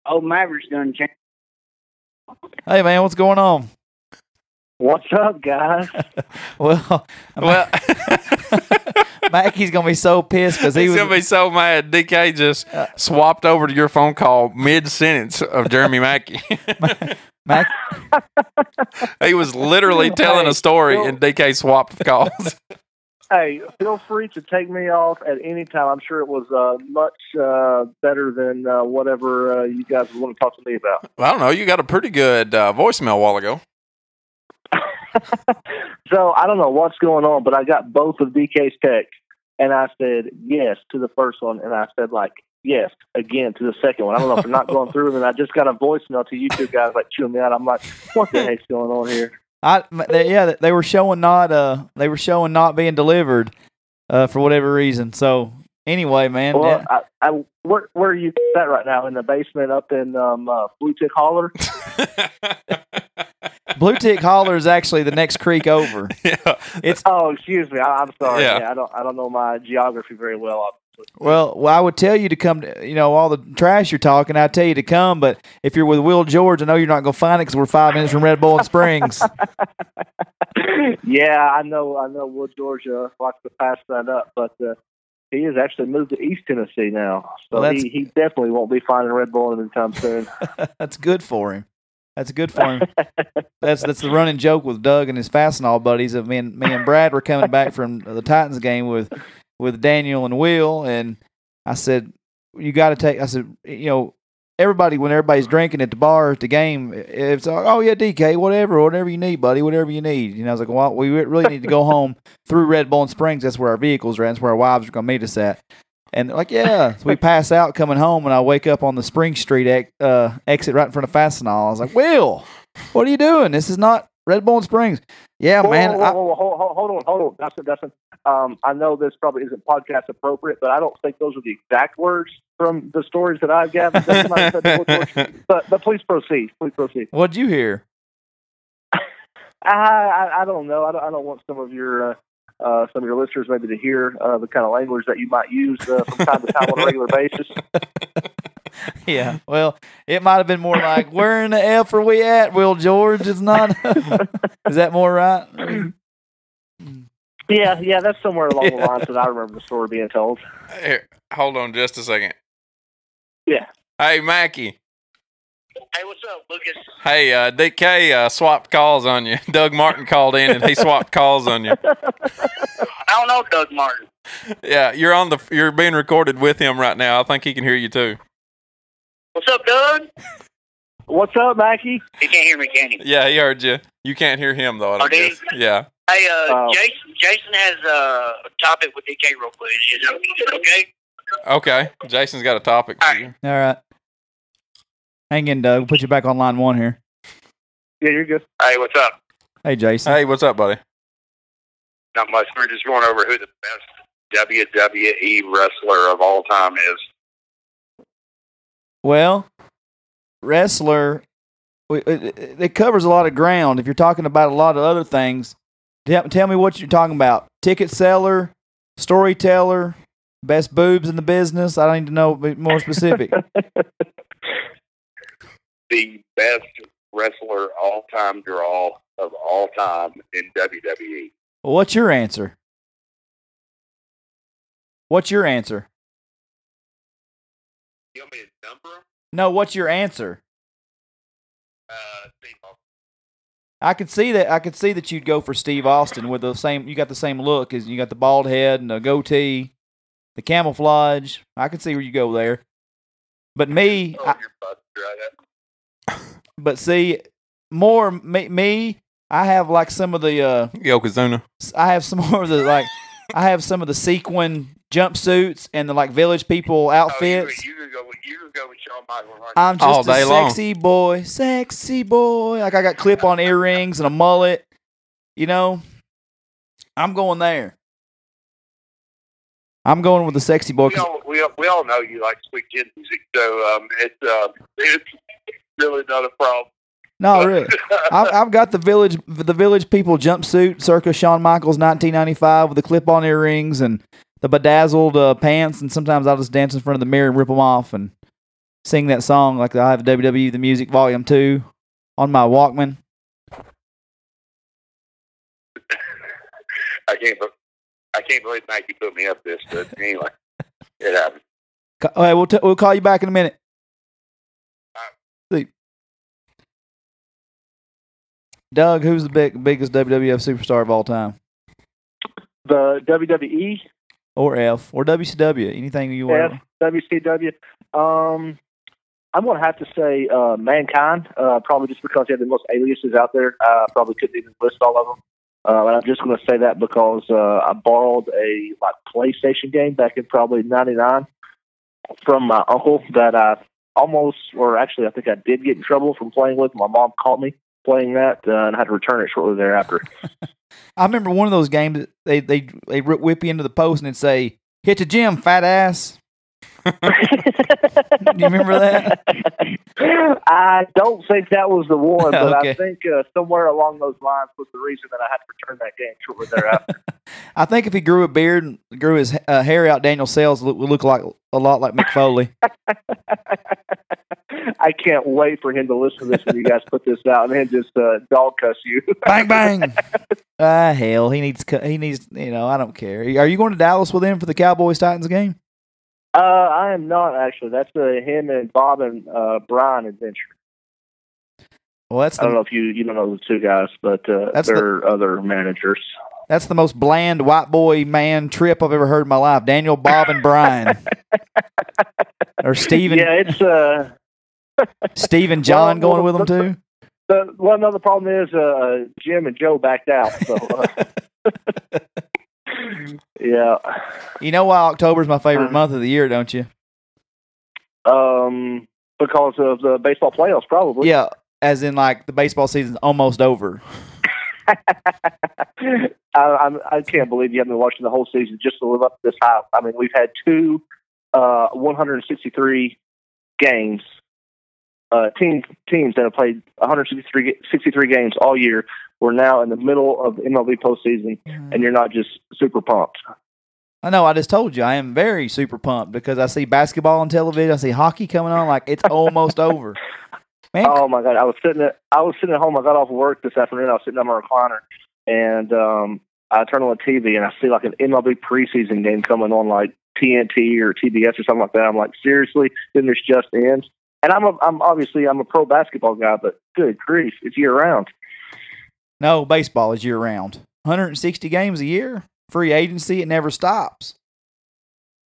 Oh, Maverick's done changed. Hey, man, what's going on? What's up, guys? well, Mackie's going to be so pissed because he's going to be so mad. DK just swapped over to your phone call mid-sentence of Jeremy Mackie. Mackie? He was literally telling a story and DK swapped calls. Hey, feel free to take me off at any time. I'm sure it was much better than whatever you guys want to talk to me about. I don't know. You got a pretty good voicemail a while ago. So I don't know what's going on, but I got both of DK's texts, and I said yes to the first one, and I said yes again to the second one. I don't know if they're not going through, and I just got a voicemail to you two guys chewing me out. I'm like, what the heck's going on here? They were showing not being delivered for whatever reason. So anyway, man. Well, yeah. Where are you at right now? In the basement up in Blue Tick Holler? Blue Tick Holler is actually the next creek over. Yeah. Oh, excuse me. I'm sorry. Yeah. I don't know my geography very well. Well, I would tell you to come to, all the trash you're talking, I'd tell you to come, but if you're with Will George, I know you're not going to find it because we're 5 minutes from Red Bull and Springs. Yeah, I know Will George likes to pass that up, but he has actually moved to East Tennessee now, so he definitely won't be finding Red Bull anytime soon. That's good for him. That's good for him. That's the running joke with Doug and his Fastenal buddies of me and Brad were coming back from the Titans game with Daniel and Will, and I said, you got to take, I said, everybody, when everybody's drinking at the bar at the game, it's like, oh yeah, DK, whatever you need, buddy, whatever you need. I was like, well, we really need to go home through Red Bull and Springs. That's where our vehicles are at. That's where our wives are going to meet us at. And they're like, yeah. So we pass out coming home, and I wake up on the Spring Street exit right in front of Fastenal. I was like, Will, what are you doing? This is not Red Bull and Springs. Yeah, man. Hold on. Dustin. I know this probably isn't podcast appropriate, but I don't think those are the exact words from the stories that I've gathered. But please proceed. What'd you hear? I don't know. I don't want some of your listeners maybe to hear the kind of language that you might use from time to time on a regular basis. Yeah, well, it might have been more like, where in the F are we at, Will George? It's not. Is that more right? Yeah, that's somewhere along the lines that I remember the story being told. Here, hold on just a second. Yeah. Hey, Mackie. Hey, what's up, Lucas? Hey, DK swapped calls on you. Doug Martin called in and he swapped calls on you. I don't know Doug Martin. Yeah, you're being recorded with him right now. I think he can hear you too. What's up, Doug? What's up, Mackie? He can't hear me, can he? Yeah, he heard you. You can't hear him though. I guess. Yeah. Hey, Jason has a topic with DK real quick. Is that okay? Okay. Jason's got a topic for you. All right. Hang in, Doug. We'll put you back on line one here. Yeah, you're good. Hey, what's up? Hey, Jason. Hey, what's up, buddy? Not much. We're just going over who the best WWE wrestler of all time is. Well, wrestler, it covers a lot of ground. If you're talking about a lot of other things, tell me what you're talking about. Ticket seller, storyteller, best boobs in the business. I need to know more specific. The best wrestler all-time draw of all time in WWE. Well, what's your answer? What's your answer? You want me to number him? No, what's your answer? Steve Austin. I could see that. I could see that you'd go for Steve Austin with the same. You got the same look as you got the bald head and the goatee, the camouflage. I could see where you go there. But me, Oh, you're busted right. but see, more me. I have like some of the. Yokozuna. I have some more of the like. I have some of the sequin jumpsuits and the like village people outfits. Oh, you could go with Shawn Michaels. Right? I'm All just a day long. sexy boy. Like I got clip-on earrings and a mullet. You know, I'm going there. I'm going with the sexy boy. We all know you like sweet kid music, so it's really not a problem. No, really. I've got the village people jumpsuit circa Shawn Michaels 1995 with the clip-on earrings and the bedazzled pants, and sometimes I'll just dance in front of the mirror and rip them off and sing that song like I have WWE The Music Volume 2 on my Walkman. I can't believe Mackie put me up this, but anyway, it happened. All right, we'll call you back in a minute. See. Doug, who's the biggest WWF superstar of all time? The WWE Or F or WCW? Anything you want? WCW. I'm going to have to say Mankind, probably just because he had the most aliases out there. Probably couldn't even list all of them. And I'm just going to say that because I borrowed a PlayStation game back in probably '99 from my uncle that I I think I did get in trouble from playing with. My mom caught me playing that and had to return it shortly thereafter. I remember one of those games. They whip you into the post and it'd say, "Hit the gym, fat ass." Do you remember that? I don't think that was the one, but Okay. I think somewhere along those lines was the reason that I had to return that game shortly thereafter. I think if he grew a beard and grew his hair out, Daniel Sells would look like a lot like Mick Foley. I can't wait for him to listen to this when you guys put this out and then just dog cuss you. Bang bang. Hell, he needs. I don't care. Are you going to Dallas with him for the Cowboys Titans game? I am not actually. That's him and Bob and Brian adventure. Well, I don't know if you don't know the two guys, but they're other managers. That's the most bland white boy man trip I've ever heard in my life. Daniel, Bob, and Brian. Or Steven. Yeah, it's Steve and John going with them too. The problem is Jim and Joe backed out. So yeah. You know why October's my favorite month of the year, don't you? Because of the baseball playoffs, probably. Yeah, as in like the baseball season's almost over. I can't believe you haven't been watching the whole season just to live up to this hype. I mean, we've had two 163 games. Teams that have played 163 games all year. We're now in the middle of the MLB postseason, and you're not just super pumped. I know. I just told you I am very super pumped because I see basketball on television. I see hockey coming on. Like it's almost over. Man, oh my God! I was sitting at home. I got off work this afternoon. I was sitting on my recliner, and I turn on the TV and I see like an MLB preseason game coming on, like TNT or TBS or something like that. I'm like, seriously? Then this just ends. And I'm obviously a pro basketball guy, but good grief, it's year round. No, baseball is year round. 160 games a year, free agency, it never stops.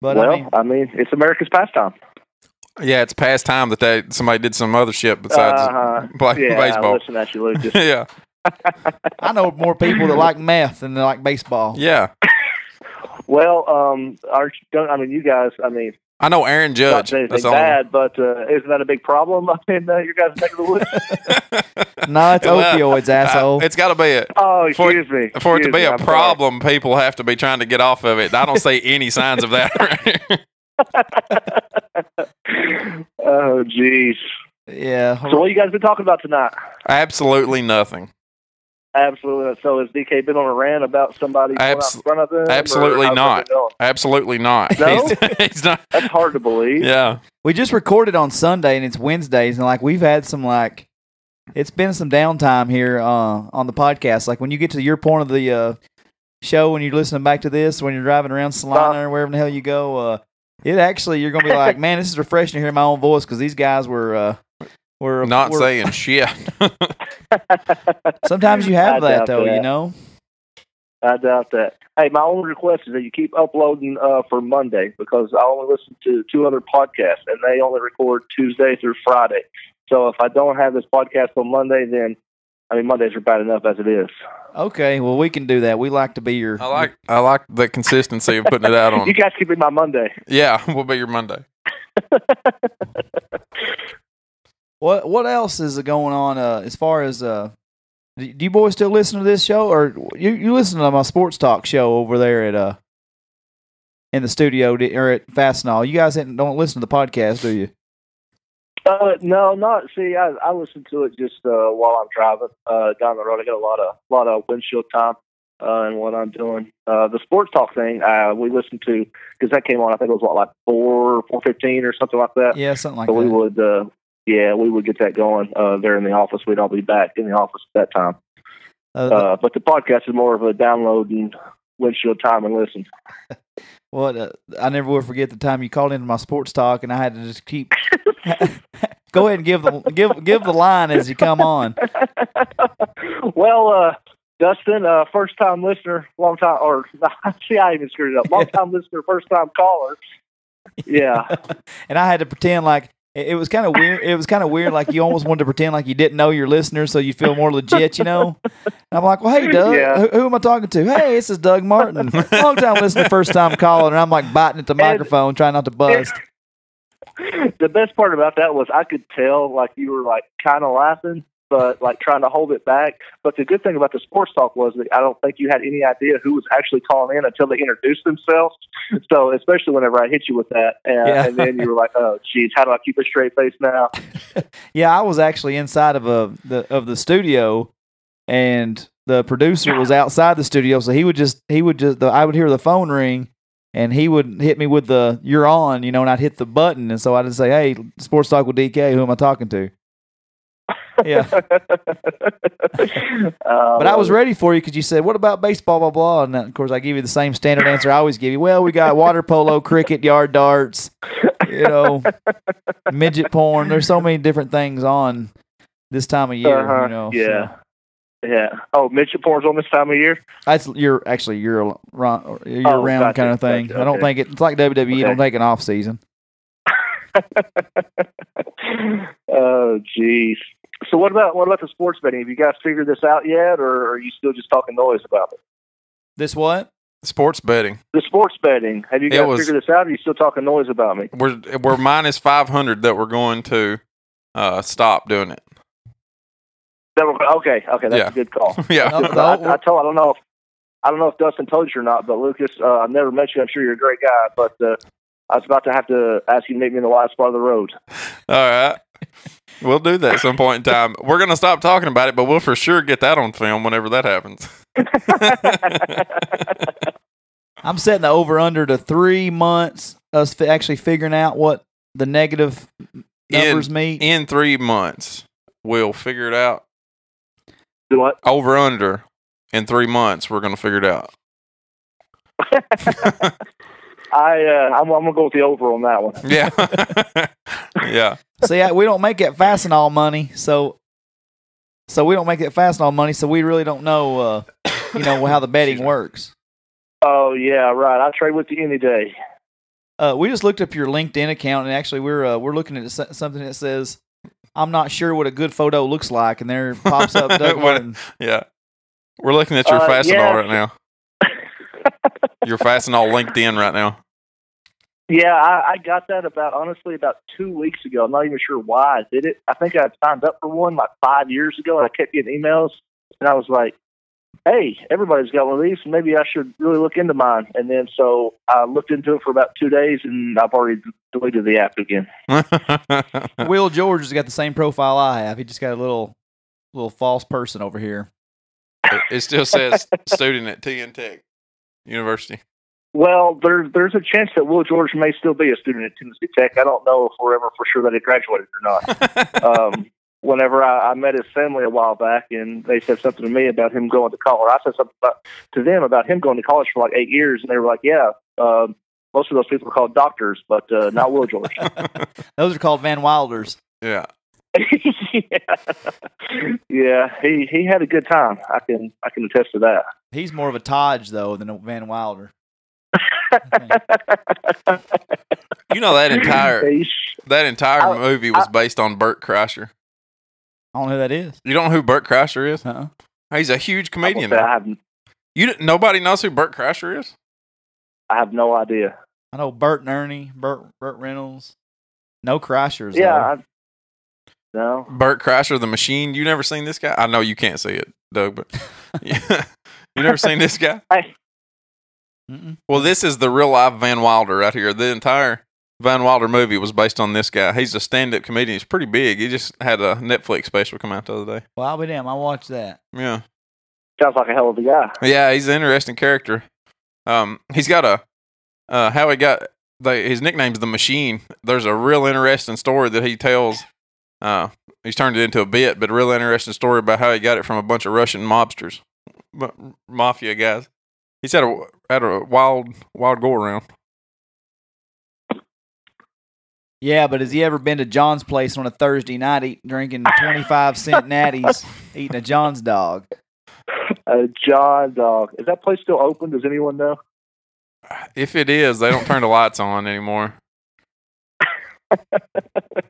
But I mean, it's America's pastime. Yeah, it's past time that somebody did some other shit besides baseball. Listen at you, Lucas. Yeah. I know more people that like meth than they like baseball. Yeah. Well, you guys, I know Aaron Not Judge. saying That's anything all. bad, but isn't that a big problem in your guys' neck of the woods? No, it's opioids, asshole. It's got to be it. Oh, excuse me. For it to Excuse be me, a I'm sorry. problem, people have to be trying to get off of it. I don't see any signs of that. Oh, jeez. Yeah. So what you guys been talking about tonight? Absolutely nothing. Absolutely. So has DK been on a rant about somebody going out in front of him? Absolutely or how's not. that been going? Absolutely not. No? He's not. That's hard to believe. Yeah. We just recorded on Sunday and it's Wednesdays, and like we've had some it's been some downtime here on the podcast. Like when you get to your point of the show, when you're listening back to this, when you're driving around Salina or wherever the hell you go, it actually you're gonna be like, man, this is refreshing to hear my own voice because these guys were Not saying shit. Sometimes you have I that doubt though, that. you know. I doubt that. Hey, my only request is that you keep uploading for Monday because I only listen to 2 other podcasts and they only record Tuesday through Friday. So if I don't have this podcast on Monday, then Mondays are bad enough as it is. Okay, well we can do that. We like to be your. I like the consistency of putting it out on. You guys keep it my Monday. Yeah, we'll be your Monday. What else is going on as far as do you boys still listen to this show or you listen to my sports talk show over there at in the studio or at Fastenal? You guys don't listen to the podcast, do you? No, not. See, I listen to it just while I'm driving down the road. I get a lot of windshield time and what I'm doing. The sports talk thing we listened to because that came on. I think it was like 4:15 or something like that. Yeah, something like so that. we would get that going there in the office. We'd all be back in the office at that time. But the podcast is more of a download and windshield time and listen. I never will forget the time you called into my sports talk, and I had to just keep. Go ahead and give the line as you come on. Well, Dustin, first time listener, long time, or see, I even screwed it up. Long time listener, first time caller. Yeah, and I had to pretend like it was kind of weird. It was kind of weird, like you almost wanted to pretend like you didn't know your listeners, so you feel more legit, you know. And I'm like, well, hey, Doug, Yeah. who am I talking to? Hey, this is Doug Martin, long time listener, first time caller, and I'm like biting at the microphone, trying not to bust. The best part about that was I could tell like you were like kind of laughing, but like trying to hold it back. But the good thing about the sports talk was that I don't think you had any idea who was actually calling in until they introduced themselves. So especially whenever I hit you with that, and then you were like, "Oh, geez, how do I keep a straight face now?" Yeah, I was actually inside of the studio, and the producer was outside the studio. So I would hear the phone ring. And he would hit me with the "you're on," you know, and I'd hit the button, and so I'd just say, "Hey, Sports Talk with DK, who am I talking to?" Yeah, but I was ready for you because you said, "What about baseball, blah blah?" And of course, I give you the same standard answer I always give you. Well, we got water polo, cricket, yard darts, you know, midget porn. There's so many different things on this time of year, you know. Yeah. So. Yeah. Oh, midget porn's on this time of year? You're around gotcha, kind of thing. gotcha, I don't think it's like WWE. Okay. Don't take an off season. Oh, jeez. So what about the sports betting? Have you guys figured this out yet, or are you still just talking noise about it? This what? Sports betting. The sports betting. Have you guys figured this out, or are you still talking noise about me? We're minus 500 that we're going to stop doing it. Okay, that's a good call. Yeah. I don't know if Dustin told you or not, but Lucas, I've never met you. I'm sure you're a great guy, but I was about to have to ask you to meet me in the wide spot of the road. All right. We'll do that at some point in time. We're going to stop talking about it, but we'll for sure get that on film whenever that happens. I'm setting the over-under to 3 months, us actually figuring out what the negative numbers mean. In 3 months, we'll figure it out. Do what? Over under in 3 months, we're going to figure it out. I'm going to go with the over on that one. Yeah. Yeah. See, we don't make that Fastenal money, so we don't make that Fastenal money, so we really don't know, how the betting works. Oh yeah, right. I trade with you any day. We just looked up your LinkedIn account, and actually we're looking at something that says, "I'm not sure what a good photo looks like," and there pops up Doug Martin. Yeah. We're looking at your Fastenal right now. Your Fastenal LinkedIn right now. Yeah, I got that honestly about 2 weeks ago. I'm not even sure why I did it. I think I had signed up for one like 5 years ago, and I kept getting emails, and I was like, hey, everybody's got one of these, maybe I should really look into mine. And then so I looked into it for about 2 days, and I've already deleted the app again. Will George has got the same profile I have. He just got a little false person over here. It still says student at TN Tech University. Well, there's a chance that Will George may still be a student at Tennessee Tech. I don't know if we're ever for sure that he graduated or not. Whenever I met his family a while back, and they said something to me about him going to college, I said something to them about him going to college for like 8 years, and they were like, yeah, most of those people are called doctors, but not Will George. Those are called Van Wilders. Yeah. Yeah, he had a good time. I can attest to that. He's more of a Taj though than a Van Wilder. You know that entire movie was based on Bert Kreischer. I don't know who that is. You don't know who Bert Kreischer is? Uh-uh. He's a huge comedian. Nobody knows who Bert Kreischer is? I have no idea. I know Bert and Ernie, Burt Reynolds. No Kreischers. Yeah. No. Bert Kreischer, the Machine. You never seen this guy? I know you can't see it, Doug, but yeah. You never seen this guy? Well, this is the real life Van Wilder right here. The entire Van Wilder movie was based on this guy. He's a stand-up comedian. He's pretty big. He just had a Netflix special come out the other day. Well, I'll be damned. I watched that. Yeah. Sounds like a hell of a guy. Yeah, he's an interesting character. He's got how he got his nickname's the Machine. There's a real interesting story that he tells. He's turned it into a bit, but a real interesting story about how he got it from a bunch of Russian mobsters, mafia guys. He's had a wild go around. Yeah, but has he ever been to John's place on a Thursday night drinking 25-cent natties, eating a John's dog? A John dog. Is that place still open? Does anyone know? If it is, they don't turn the lights on anymore.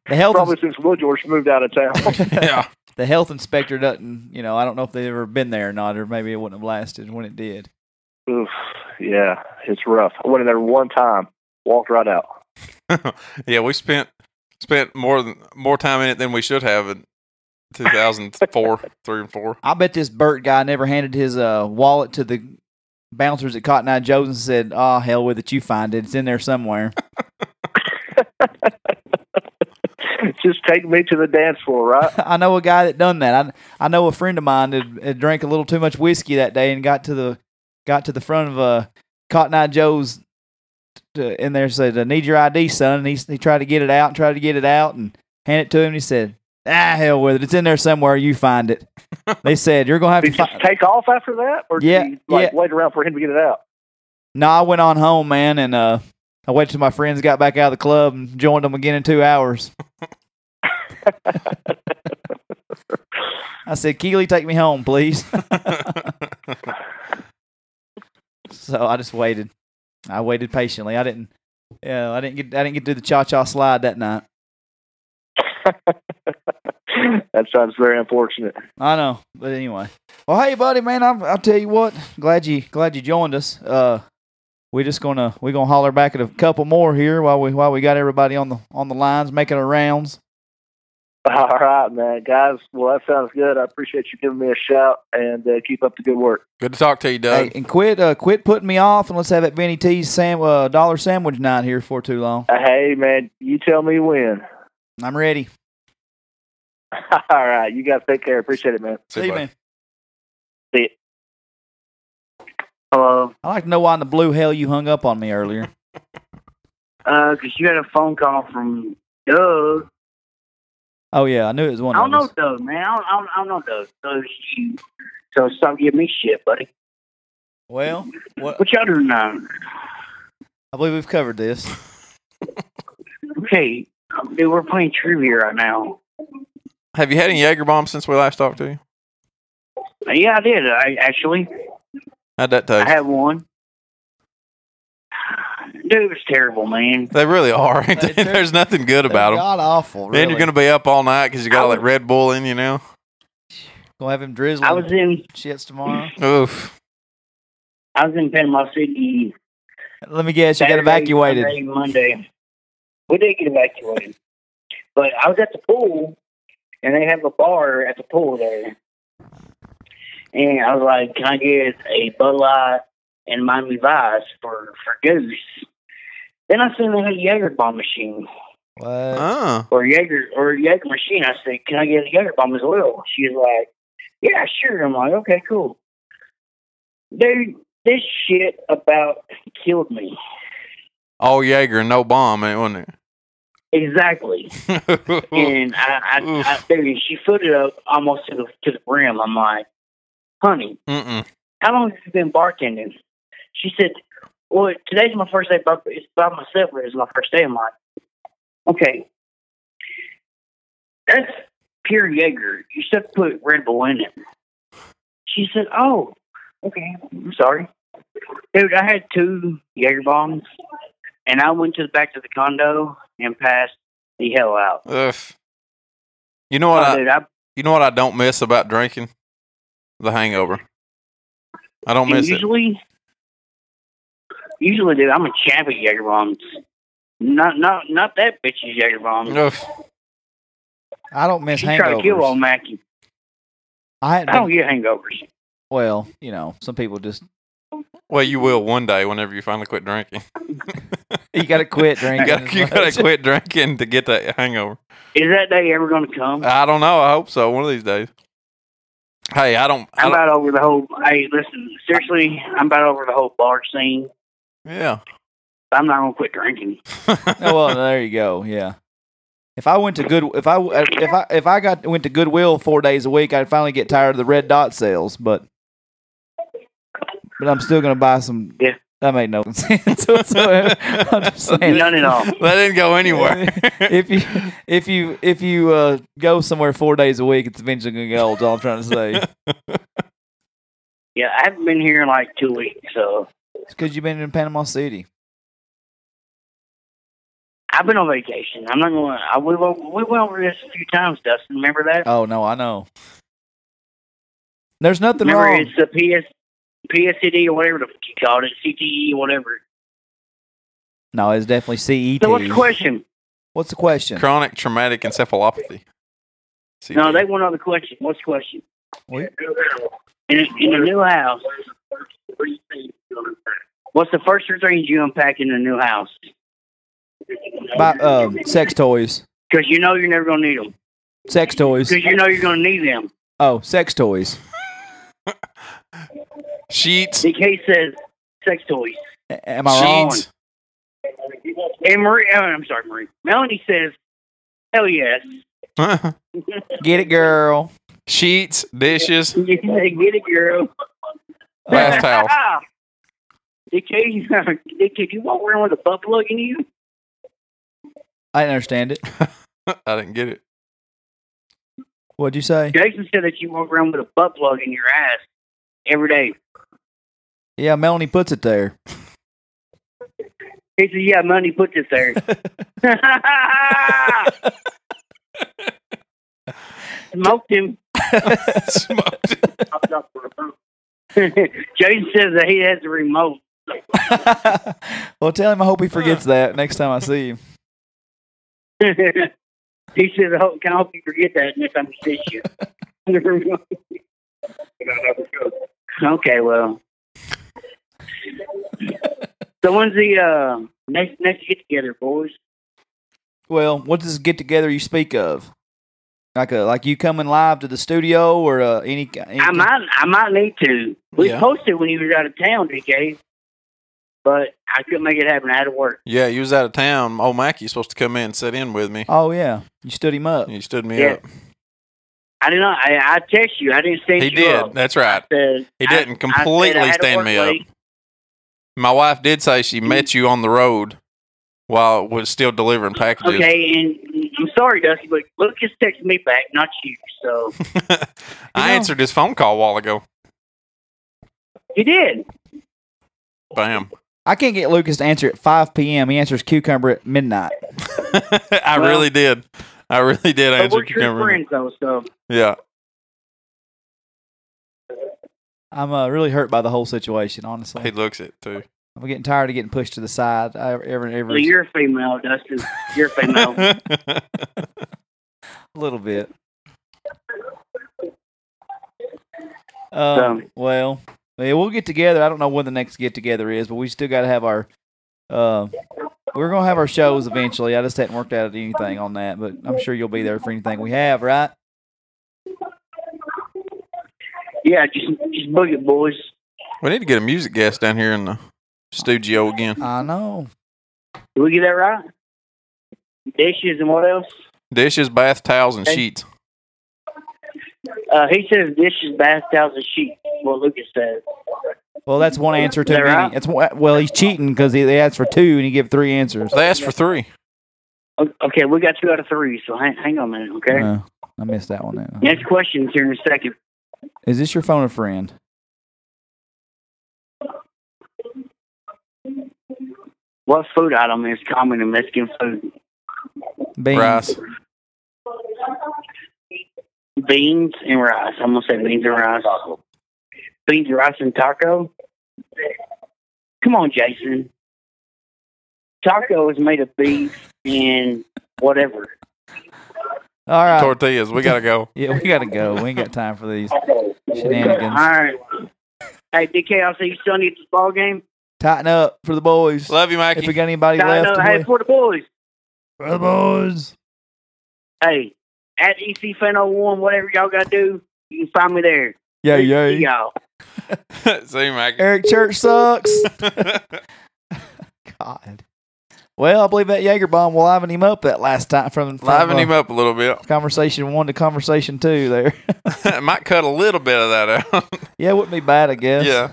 Probably since Will George moved out of town. Yeah. The health inspector doesn't, I don't know if they've ever been there or not, or maybe it wouldn't have lasted when it did. Oof, yeah, it's rough. I went in there one time, walked right out. Yeah, we spent more time in it than we should have in 2004, 3 and 4. I bet this Bert guy never handed his wallet to the bouncers at Cotton Eye Joe's and said, "Oh, hell with it, you find it. It's in there somewhere." Just take me to the dance floor, right? I know a guy that done that. I know a friend of mine that had drank a little too much whiskey that day and got to the front of Cotton Eye Joe's in there, said, "I need your ID, son." And he tried to get it out and hand it to him. And he said, hell with it. It's in there somewhere. You find it. They said, you're going to have did to just take off after that? Or did you wait around for him to get it out? No, I went on home, man, and I waited till my friends got back out of the club and joined them again in 2 hours. I said, "Keely, take me home, please." So I just waited. I waited patiently. I didn't get to do the cha-cha slide that night. That sounds very unfortunate. I know, but anyway. Well, hey, buddy, man, I'll tell you what. Glad you joined us. We're gonna holler back at a couple more here while we got everybody on the lines making our rounds. All right, man, guys. Well, that sounds good. I appreciate you giving me a shout, and keep up the good work. Good to talk to you, Doug. Hey, and quit putting me off, and let's have that Benny T's dollar sandwich night here for too long. Hey, man, you tell me when. I'm ready. All right, you guys take care. Appreciate it, man. See you, man. See you. Hello. I'd like to know why in the blue hell you hung up on me earlier. Because you had a phone call from Doug. Oh, yeah, I knew it was one I of don't us. know Doug, man. I don't know Doug. So stop giving me shit, buddy. Well, what y'all doing now? I believe we've covered this. Okay, dude, we're playing trivia right now. Have you had any Jaeger bombs since we last talked to you? Yeah, I did. Actually. How'd that taste? I had one. Dude, it's terrible, man. They really are. There's nothing good about them. God awful. Really. Then you're going to be up all night because you got like Red Bull in you now. Gonna have him drizzling. I was in shits tomorrow. Oof. I was in Panama City Let me guess, you got Saturday, evacuated. Sunday, Monday. We did get evacuated. But I was at the pool, and they have a bar at the pool there. And I was like, can I get a Bud Light and Miami Vice for Goose? Then I seen they had a Jaeger bomb machine. What? Or a Jaeger machine. I said, can I get a Jaeger bomb as well? She was like, yeah, sure. I'm like, okay, cool. Dude, this shit about killed me. All Jaeger, no bomb, wasn't it? Exactly. And I dude, she footed up almost to the brim. I'm like, honey, how long have you been bartending? She said, well, today's my first day. It's by myself. It's my first day. I'm like, okay, that's pure Jaeger. You still have to put Red Bull in it. She said, oh, okay, I'm sorry. Dude, I had 2 Jaeger bombs, and I went to the back of the condo and passed the hell out. Ugh. You know what Dude, you know what I don't miss about drinking? The hangover. I don't miss it. Usually, dude, I'm a champ at Jaeger bombs. Not that bitch's Jaeger bombs. Ugh. I don't miss She tried to kill hangovers. old Mackie. I don't get hangovers. Well, you know, some people just Well, you will one day whenever you finally quit drinking. you got to quit drinking. You got to quit drinking to get that hangover. Is that day ever going to come? I don't know. I hope so. One of these days. Hey, I'm about over the whole. Hey, listen, seriously, I'm about over the whole bar scene. Yeah. I'm not gonna quit drinking. Oh, well, there you go. Yeah. If I went to went to Goodwill 4 days a week, I'd finally get tired of the red dot sales. But I'm still gonna buy some. Yeah. That made no sense whatsoever. I'm just saying. None at all. That didn't go anywhere. if you go somewhere 4 days a week, it's eventually gonna get old. Is all I'm trying to say. Yeah, I haven't been here in like 2 weeks, so It's because you've been in Panama City. I've been on vacation. I'm not going. We went over this a few times, Dustin. Remember that? Oh no, I know. There's nothing Remember, wrong. it's a PSCD or whatever the fuck you called it, CTE or whatever. No, it's definitely CET. So what's the question? What's the question? Chronic traumatic encephalopathy. No, they want another question. What's the question? What? In a new house, what's the first 3 things you unpack in a new house? Sex toys. Because you know you're never going to need them. Sex toys. Because you know you're going to need them. Oh, sex toys. Sheets. DK says sex toys. Am I wrong? Sheets. And Marie, I'm sorry, Marie. Melanie says, hell yes. Get it, girl. Sheets, dishes, Get it, girl. bath towels. DK, you walk around with a butt plug in you? I didn't understand it. I didn't get it. What'd you say? Jason said that you walk around with a butt plug in your ass every day. Yeah, Melanie puts it there. He said, yeah, Melanie puts it there. Smoked him. Smoked. Jason says that he has the remote. Well, tell him I hope he forgets that next time I see him. He says, can I hope you forget that next time he sees you? Okay, well. So when's the next get together, boys? Well, what does get together you speak of? Like you coming live to the studio or any? I might need to. We posted when he was out of town, DK, but I couldn't make it happen. I had to work. Yeah, you was out of town. Old Mackie's supposed to come in and sit in with me. Oh yeah, you stood him up. You stood me up. I did not. I text you. I didn't stand you He up. did. That's right. He didn't completely stand me up. My wife did say she met you on the road while it was still delivering packages. Okay, and I'm sorry, Dusty, but Lucas texted me back, not you. So I answered his phone call a while ago. You did. Bam. I can't get Lucas to answer at 5 p.m. He answers cucumber at midnight. I really did. I really did answer we're cucumber. Friends, though, so. Yeah. I'm really hurt by the whole situation, honestly. He looks it, too. I'm getting tired of getting pushed to the side. Well, you're a female, Dustin. You're a female. A little bit. Well, we'll get together. I don't know when the next get together is, but we still got to have our. We're gonna have our shows eventually. I just hadn't worked out anything on that, but I'm sure you'll be there for anything we have, right? Yeah, just book it, boys. We need to get a music guest down here in the studio again. I know. Did we get that right? Dishes and what else? Dishes, bath towels, and sheets. He says dishes, bath towels, and sheets. What Lucas says. Well, that's one answer too Is that many. right? Well, he's cheating because they asked for 2 and he gave 3 answers. They asked for 3. Okay, we got 2 out of 3, so hang on a minute, okay? I missed that one then. Next question is here in a second. Is this your phone a friend? What food item is common in Mexican food? Beans. Rice. Beans and rice. I'm going to say beans and rice. Beans, rice, and taco? Come on, Jason. Taco is made of beef and whatever. All right. Tortillas. We got to go. Yeah, we got to go. We ain't got time for these shenanigans. All right. Hey, DK, I'll see you Sunday at the ball game. Tighten up for the boys. Love you, Mackie. If we got anybody I left know, to hey, play. for the boys. For the boys. Hey, at EC Fan 01, whatever y'all got to do, you can find me there. Yeah. See y'all. See you, Mackie. Eric Church sucks. God. Well, I believe that Jaeger bomb will liven him up that last time from Liven him up a little bit. Conversation 1 to conversation 2 there. Might cut a little bit of that out. Yeah, it wouldn't be bad, I guess. Yeah.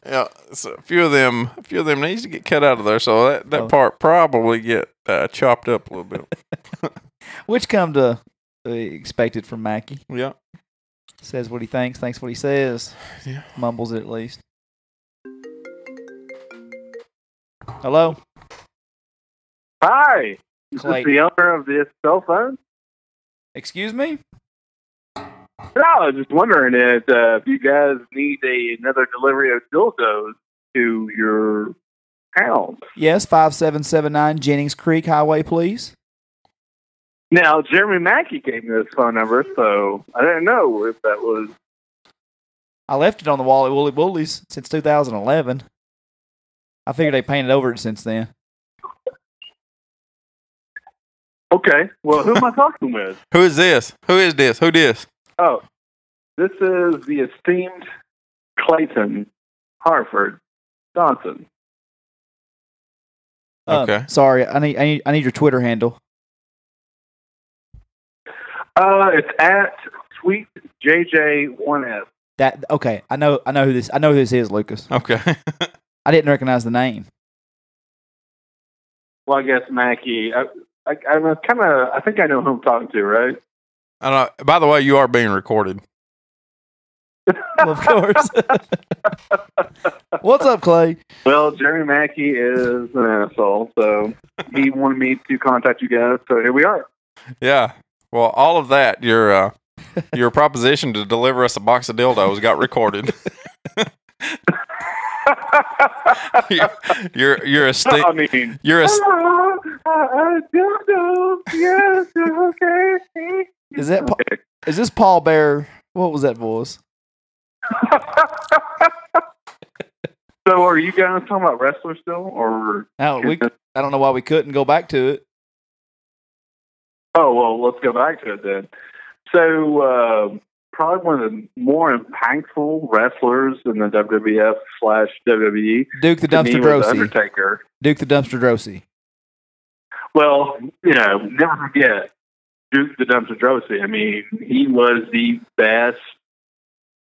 Yeah, so a few of them needs to get cut out of there, so that part probably get chopped up a little bit. Which come to expected from Mackie. Yeah. Says what he thinks what he says. Yeah. Mumbles it at least. Hello? Hi. Is Clay. this the owner of this cell phone? Excuse me? No, I was just wondering if you guys need another delivery of dildos to your house. Yes, 5779 Jennings Creek Highway, please. Now, Jeremy Mackie gave me this phone number, so I didn't know if that was... I left it on the wall at Woolly Woolies since 2011. I figured they painted over it since then. Okay, well, who am I talking with? Who is this? Who is this? Who this? Oh, this is the esteemed Clayton Harford Dodson. Okay. Sorry, I need your Twitter handle. It's at SweetJJ1S. That okay? I know who this. I know who this is, Lucas. Okay. I didn't recognize the name. Well, I guess Mackie. I'm kind of. I think I know who I'm talking to, right? I don't know. By the way, you are being recorded. Well, of course. What's up, Clay? Well, Jeremy Mackie is an asshole, so he wanted me to contact you guys. So here we are. Yeah. Well, all of that, your proposition to deliver us a box of dildos got recorded. you're a sti- I mean, you're a dildo. Yes, okay. Is this Paul Bear? What was that voice? So, are you guys talking about wrestlers still, or? No, I don't know why we couldn't go back to it. Oh well, let's go back to it then. So, probably one of the more impactful wrestlers in the WWF/WWE. Duke the Dumpster was Drosy. Undertaker. Duke the Dumpster Drosy. Well, never forget Duke the Dumpster Drosy. I mean, he was the best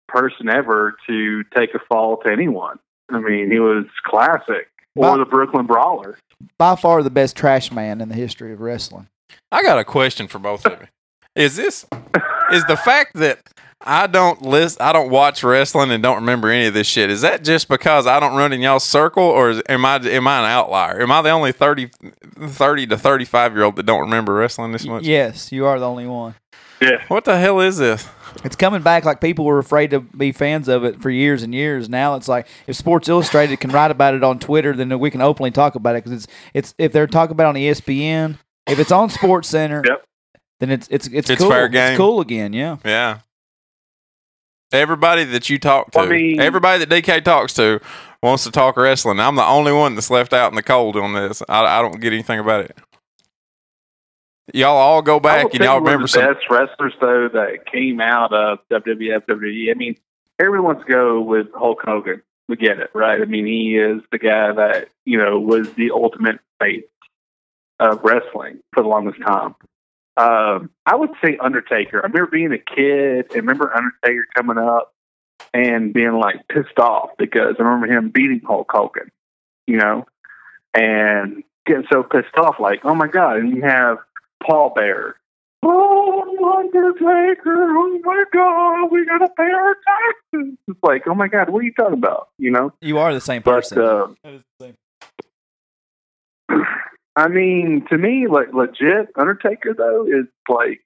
person ever to take a fall to anyone. I mean, he was classic. Or the Brooklyn Brawler. By far the best trash man in the history of wrestling. I got a question for both of you. Is the fact that I don't watch wrestling and don't remember any of this shit, is that just because I don't run in y'all's circle, or am I an outlier? Am I the only 30 to 35-year-old that don't remember wrestling this much? Yes, you are the only one. Yeah. What the hell is this? It's coming back. Like, people were afraid to be fans of it for years and years. Now it's like, if Sports Illustrated can write about it on Twitter, then we can openly talk about it, because it's if they're talking about it on ESPN, if it's on Sports Center, then it's cool. Fair game. It's cool again. Yeah. Yeah. Everybody that you talk to, everybody that DK talks to, wants to talk wrestling. I'm the only one that's left out in the cold on this. I don't get anything about it. Y'all all go back and y'all remember some best wrestlers though that came out of WWF, WWE. I mean, everyone wants to go with Hulk Hogan. We get it, right? I mean, he is the guy that was the ultimate face of wrestling for the longest time. I would say Undertaker. I remember being a kid and remember Undertaker coming up and being like pissed off because I remember him beating Hulk Hogan, and getting so pissed off, like, oh my God. And you have Paul Bear. Oh, Undertaker, oh my God, we got to pay our taxes. It's like, oh my God, what are you talking about? You are the same person. That is the same. I mean, to me, like, legit, Undertaker, though, is like,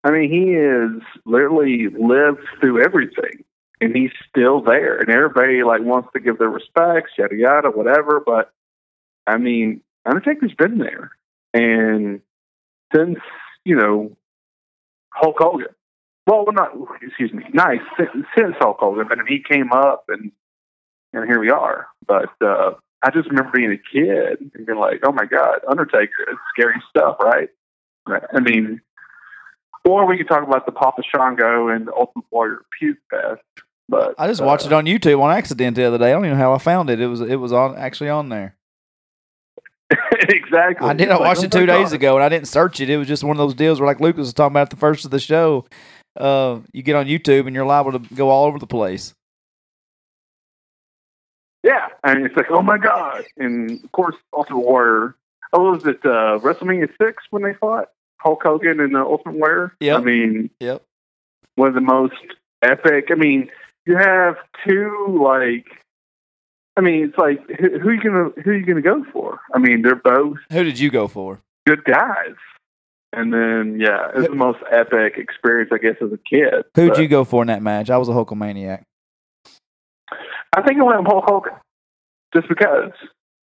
I mean, he is literally lived through everything, and he's still there, and everybody, like, wants to give their respects, yada, yada, whatever, but, I mean, Undertaker's been there, and since, Hulk Hogan, since Hulk Hogan, but he came up, and here we are, but, I just remember being a kid and being like, oh my God, Undertaker, it's scary stuff, right? I mean, or we could talk about the Papa Shango and the Ultimate Warrior Puke Fest. But I just watched it on YouTube on accident the other day. I don't even know how I found it. It was actually on there. Exactly. I did. I watched it 2 days ago, and I didn't search it. It was just one of those deals where, like Lucas was talking about at the first of the show, you get on YouTube and you're liable to go all over the place. Yeah, and it's like, oh my God. And of course, Ultimate Warrior. Oh, was it WrestleMania 6 when they fought? Hulk Hogan and the Ultimate Warrior? Yeah. I mean, yep. One of the most epic. I mean, you have two, like, I mean, it's like, who are you gonna go for? I mean, they're both. Who did you go for? Good guys. And then, yeah, it was the most epic experience, I guess, as a kid. Who'd you go for in that match? I was a Hulkamaniac. I think I went with Hulk Hogan, just because.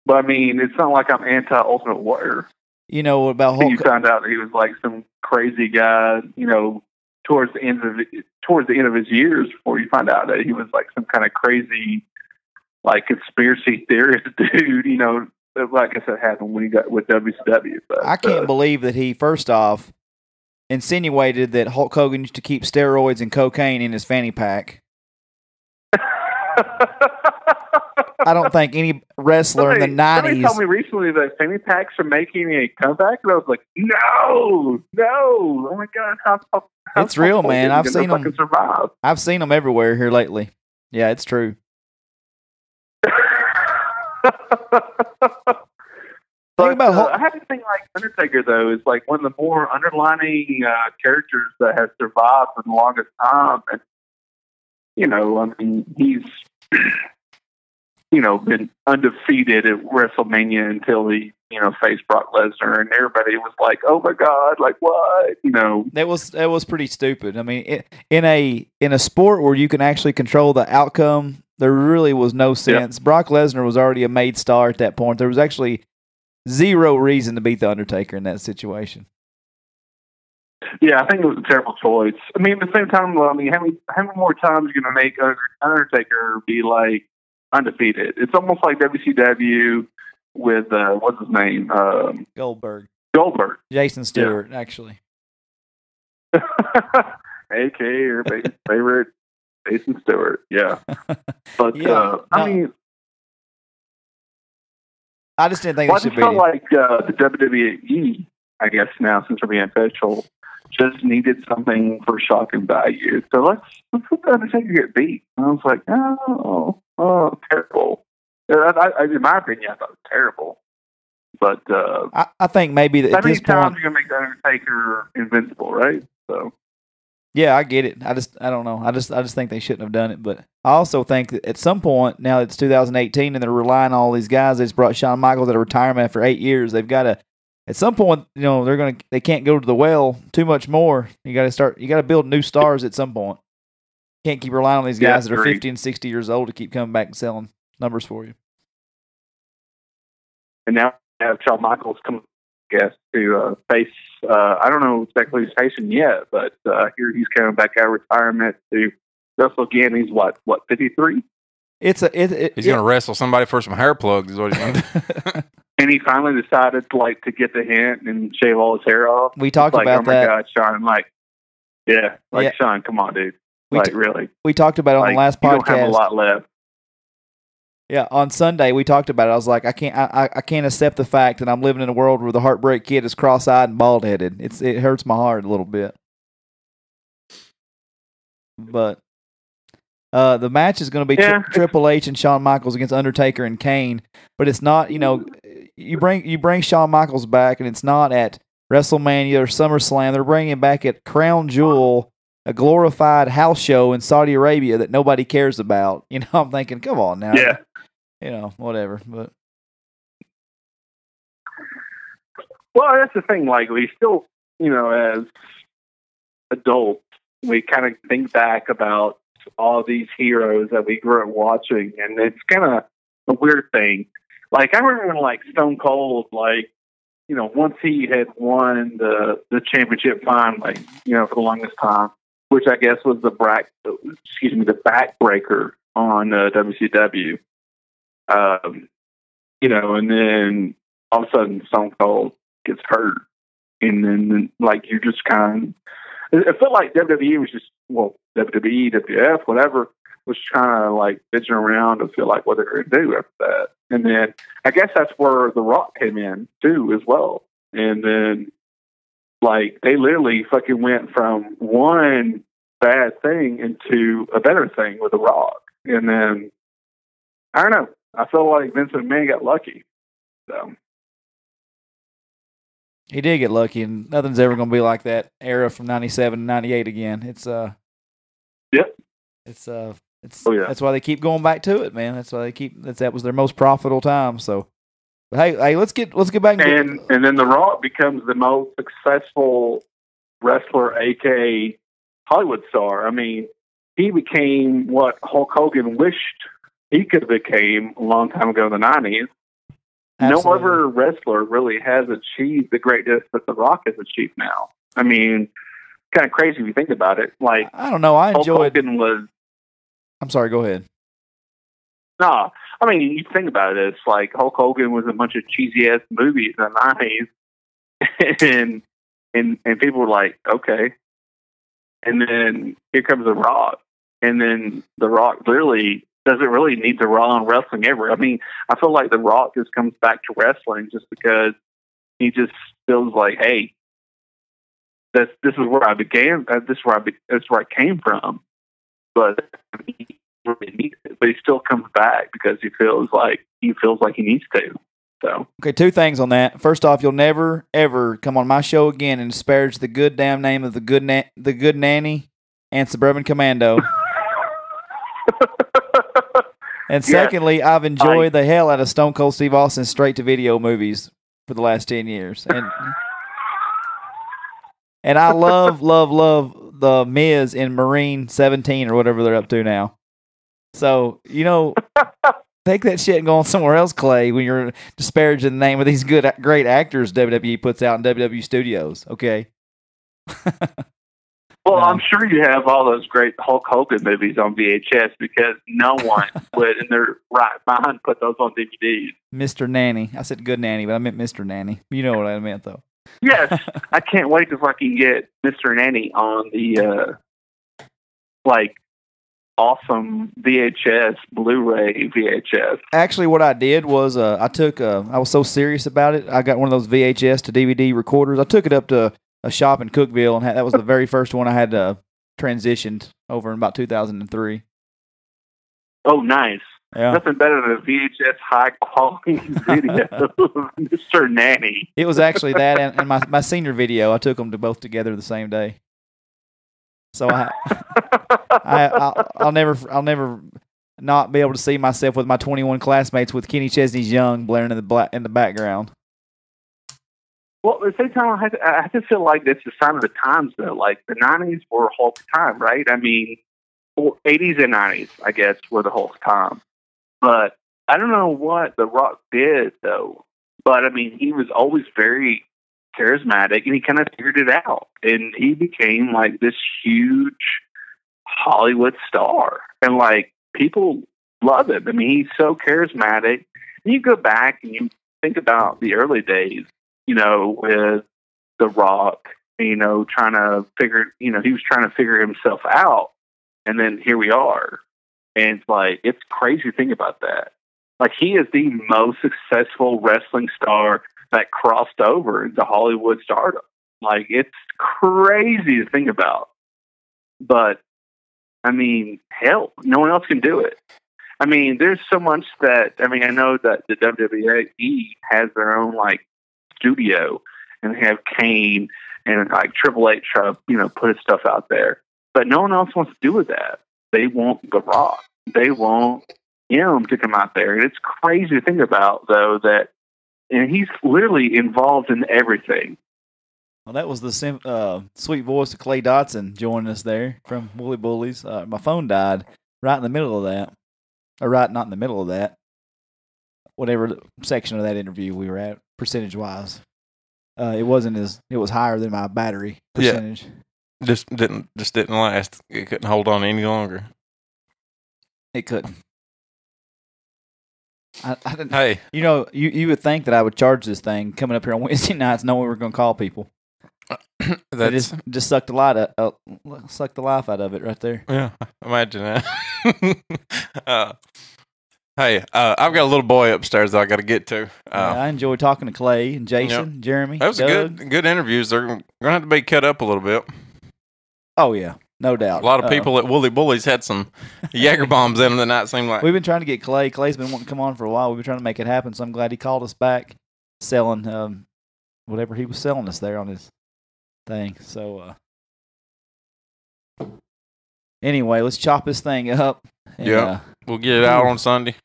But I mean, it's not like I'm anti-Ultimate Warrior. You know about Hulk? You found out that he was like some crazy guy. Towards the end of his years, before you find out that he was like some kind of crazy, like, conspiracy theorist dude. Like I said, happened when he got with WCW. But, I can't believe that he first off insinuated that Hulk Hogan used to keep steroids and cocaine in his fanny pack. I don't think any wrestler in the 90s... Somebody told me recently that fanny packs are making a comeback, and I was like, no! Oh my God, how it's real, man. I've seen them. Survive? I've seen them everywhere here lately. Yeah, it's true. But I have to think like Undertaker, though, is like one of the more underlining characters that has survived for the longest time. And, I mean, he's, been undefeated at WrestleMania until he, faced Brock Lesnar, and everybody was like, "Oh my God, like what?" That was pretty stupid. I mean, in a sport where you can actually control the outcome, there really was no sense. Yep. Brock Lesnar was already a made star at that point. There was actually zero reason to beat the Undertaker in that situation. Yeah, I think it was a terrible choice. I mean, at the same time, how many more times are you going to make Undertaker be like undefeated? It's almost like WCW with what's his name? Goldberg. Jason Stewart, actually. AK, everybody's favorite Jason Stewart. Yeah, but I mean, I just didn't think it should be. I just felt like the WWE, I guess now since we're being official, just needed something for shock and value. So let's put the Undertaker get beat. And I was like, oh, terrible. In my opinion, I thought it was terrible. But I think maybe that how at many this times point, you're gonna make the Undertaker invincible, right? So yeah, I get it. I don't know. I just think they shouldn't have done it. But I also think that at some point, now it's 2018 and they're relying on all these guys. They just brought Shawn Michaels out of retirement after 8 years. They've got to at some point, they can't go to the well too much more. You got to build new stars at some point. Can't keep relying on these guys that are 50 and 60 years old to keep coming back and selling numbers for you. And now we have Shawn Michaels come, I guess, to face. I don't know exactly who's facing yet, but here he's coming back out of retirement to wrestle again. He's what 53? He's going to wrestle somebody for some hair plugs. Is what he's going to do. And he finally decided to get the hint and shave all his hair off. We talked about that. Oh my God, Shawn! Shawn, come on, dude. Really. We talked about it on the last podcast. You don't have a lot left. Yeah, on Sunday we talked about it. I was like, I can't accept the fact that I'm living in a world where the Heartbreak Kid is cross-eyed and bald-headed. It hurts my heart a little bit. But the match is going to be Triple H and Shawn Michaels against Undertaker and Kane. But it's not, you bring Shawn Michaels back, and it's not at WrestleMania or SummerSlam. They're bringing him back at Crown Jewel, a glorified house show in Saudi Arabia that nobody cares about. I'm thinking, come on now. Yeah. Whatever. But well, that's the thing. We still, as adults, we kind of think back about all these heroes that we grew up watching, and it's kind of a weird thing. I remember when, Stone Cold, once he had won the championship finally, for the longest time, which I guess was the backbreaker on WCW. And then all of a sudden Stone Cold gets hurt, and then you're just kind of. It felt like WWE was just WWE, WWF, whatever, was trying to bitching around to feel what they're going to do after that. And then I guess that's where The Rock came in too, as well. And then they literally fucking went from one bad thing into a better thing with The Rock. And then I don't know. I feel like Vince McMahon got lucky. So he did get lucky, and nothing's ever going to be like that era from '97 to '98 again. It's that's why they keep going back to it, man. That's why that was their most profitable time. So, but hey, let's get back and then The Rock becomes the most successful wrestler, aka Hollywood star. I mean, he became what Hulk Hogan wished he could have became a long time ago in the '90s. Absolutely. No other wrestler really has achieved the greatness that The Rock has achieved now. I mean, kind of crazy if you think about it. I don't know. I enjoyed. Hogan was. I'm sorry. Go ahead. No, I mean, you think about it. It's Hulk Hogan was a bunch of cheesy ass movies in the '90s, and people were like, okay. And then here comes The Rock, and then The Rock literally doesn't really need to run on wrestling ever. I mean, I feel like The Rock just comes back to wrestling just because he just feels like, hey, this is where I began. This is where I came from. But he really needs it. But he still comes back because he feels like he needs to. So okay, two things on that. First off, you'll never ever come on my show again and disparage the good damn name of the good nanny and Suburban Commando. And secondly, I've enjoyed the hell out of Stone Cold Steve Austin's straight-to-video movies for the last 10 years. And I love the Miz in Marine 17 or whatever they're up to now. So, take that shit and go on somewhere else, Clay, when you're disparaging the name of these great actors WWE puts out in WWE studios, okay? Well, I'm sure you have all those great Hulk Hogan movies on VHS because no one would, in their right mind, put those on DVDs. Mr. Nanny. I said good nanny, but I meant Mr. Nanny. You know what I meant, though. Yes. I can't wait to fucking get Mr. Nanny on the, awesome VHS, Blu-ray VHS. Actually, what I did was I was so serious about it, I got one of those VHS to DVD recorders. I took it up to a shop in Cookeville, and that was the very first one I had transitioned over in about 2003. Oh, nice. Yeah. Nothing better than a VHS high-quality video of Mr. Nanny. It was actually that and my senior video. I took them both together the same day. So I'll never not be able to see myself with my 21 classmates with Kenny Chesney's Young blaring in the background. Well, at the same time, I have to feel like it's a sign of the times, though. Like, the 90s were Hulk time, right? I mean, 80s and 90s, I guess, were the Hulk time. But I don't know what The Rock did, though. But, I mean, he was always very charismatic, and he kind of figured it out. And he became, like, this huge Hollywood star. And, like, people love him. I mean, he's so charismatic. And you go back and you think about the early days, you know, with The Rock, you know, trying to figure, you know, he was trying to figure himself out. And then here we are. And it's like, it's crazy to think about that. Like, he is the most successful wrestling star that crossed over into Hollywood stardom. Like, it's crazy to think about. But, I mean, hell, no one else can do it. I mean, there's so much that, I mean, I know that the WWE has their own, like, studio, and they have Kane and, like, Triple H try to, you know, put his stuff out there. But no one else wants to do with that. They want The Rock. They want him to come out there. And it's crazy to think about, though, that, and he's literally involved in everything. Well, that was the sweet voice of Clay Dodson joining us there from Woolly Bullies. My phone died right in the middle of that. Or right, not in the middle of that. Whatever section of that interview we were at, percentage-wise. It was higher than my battery percentage. Yeah. Just didn't last. It couldn't hold on any longer. It couldn't. I didn't. Hey, you know, you would think that I would charge this thing coming up here on Wednesday nights, knowing we were going to call people. That just sucked the life out of it right there. Yeah, imagine that. Hey, I've got a little boy upstairs that I got to get to. I enjoy talking to Clay and Jason, Jeremy. That was good interviews. They're going to have to be cut up a little bit. Oh yeah, no doubt. A lot of people at Woolly Bullies had some Jaeger bombs in them that night. Seemed like we've been trying to get Clay. Clay's been wanting to come on for a while. We've been trying to make it happen. So I'm glad he called us back, selling whatever he was selling us there on his thing. So anyway, let's chop this thing up. And, we'll get it out on Sunday.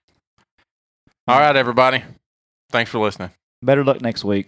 All right, everybody. Thanks for listening. Better luck next week.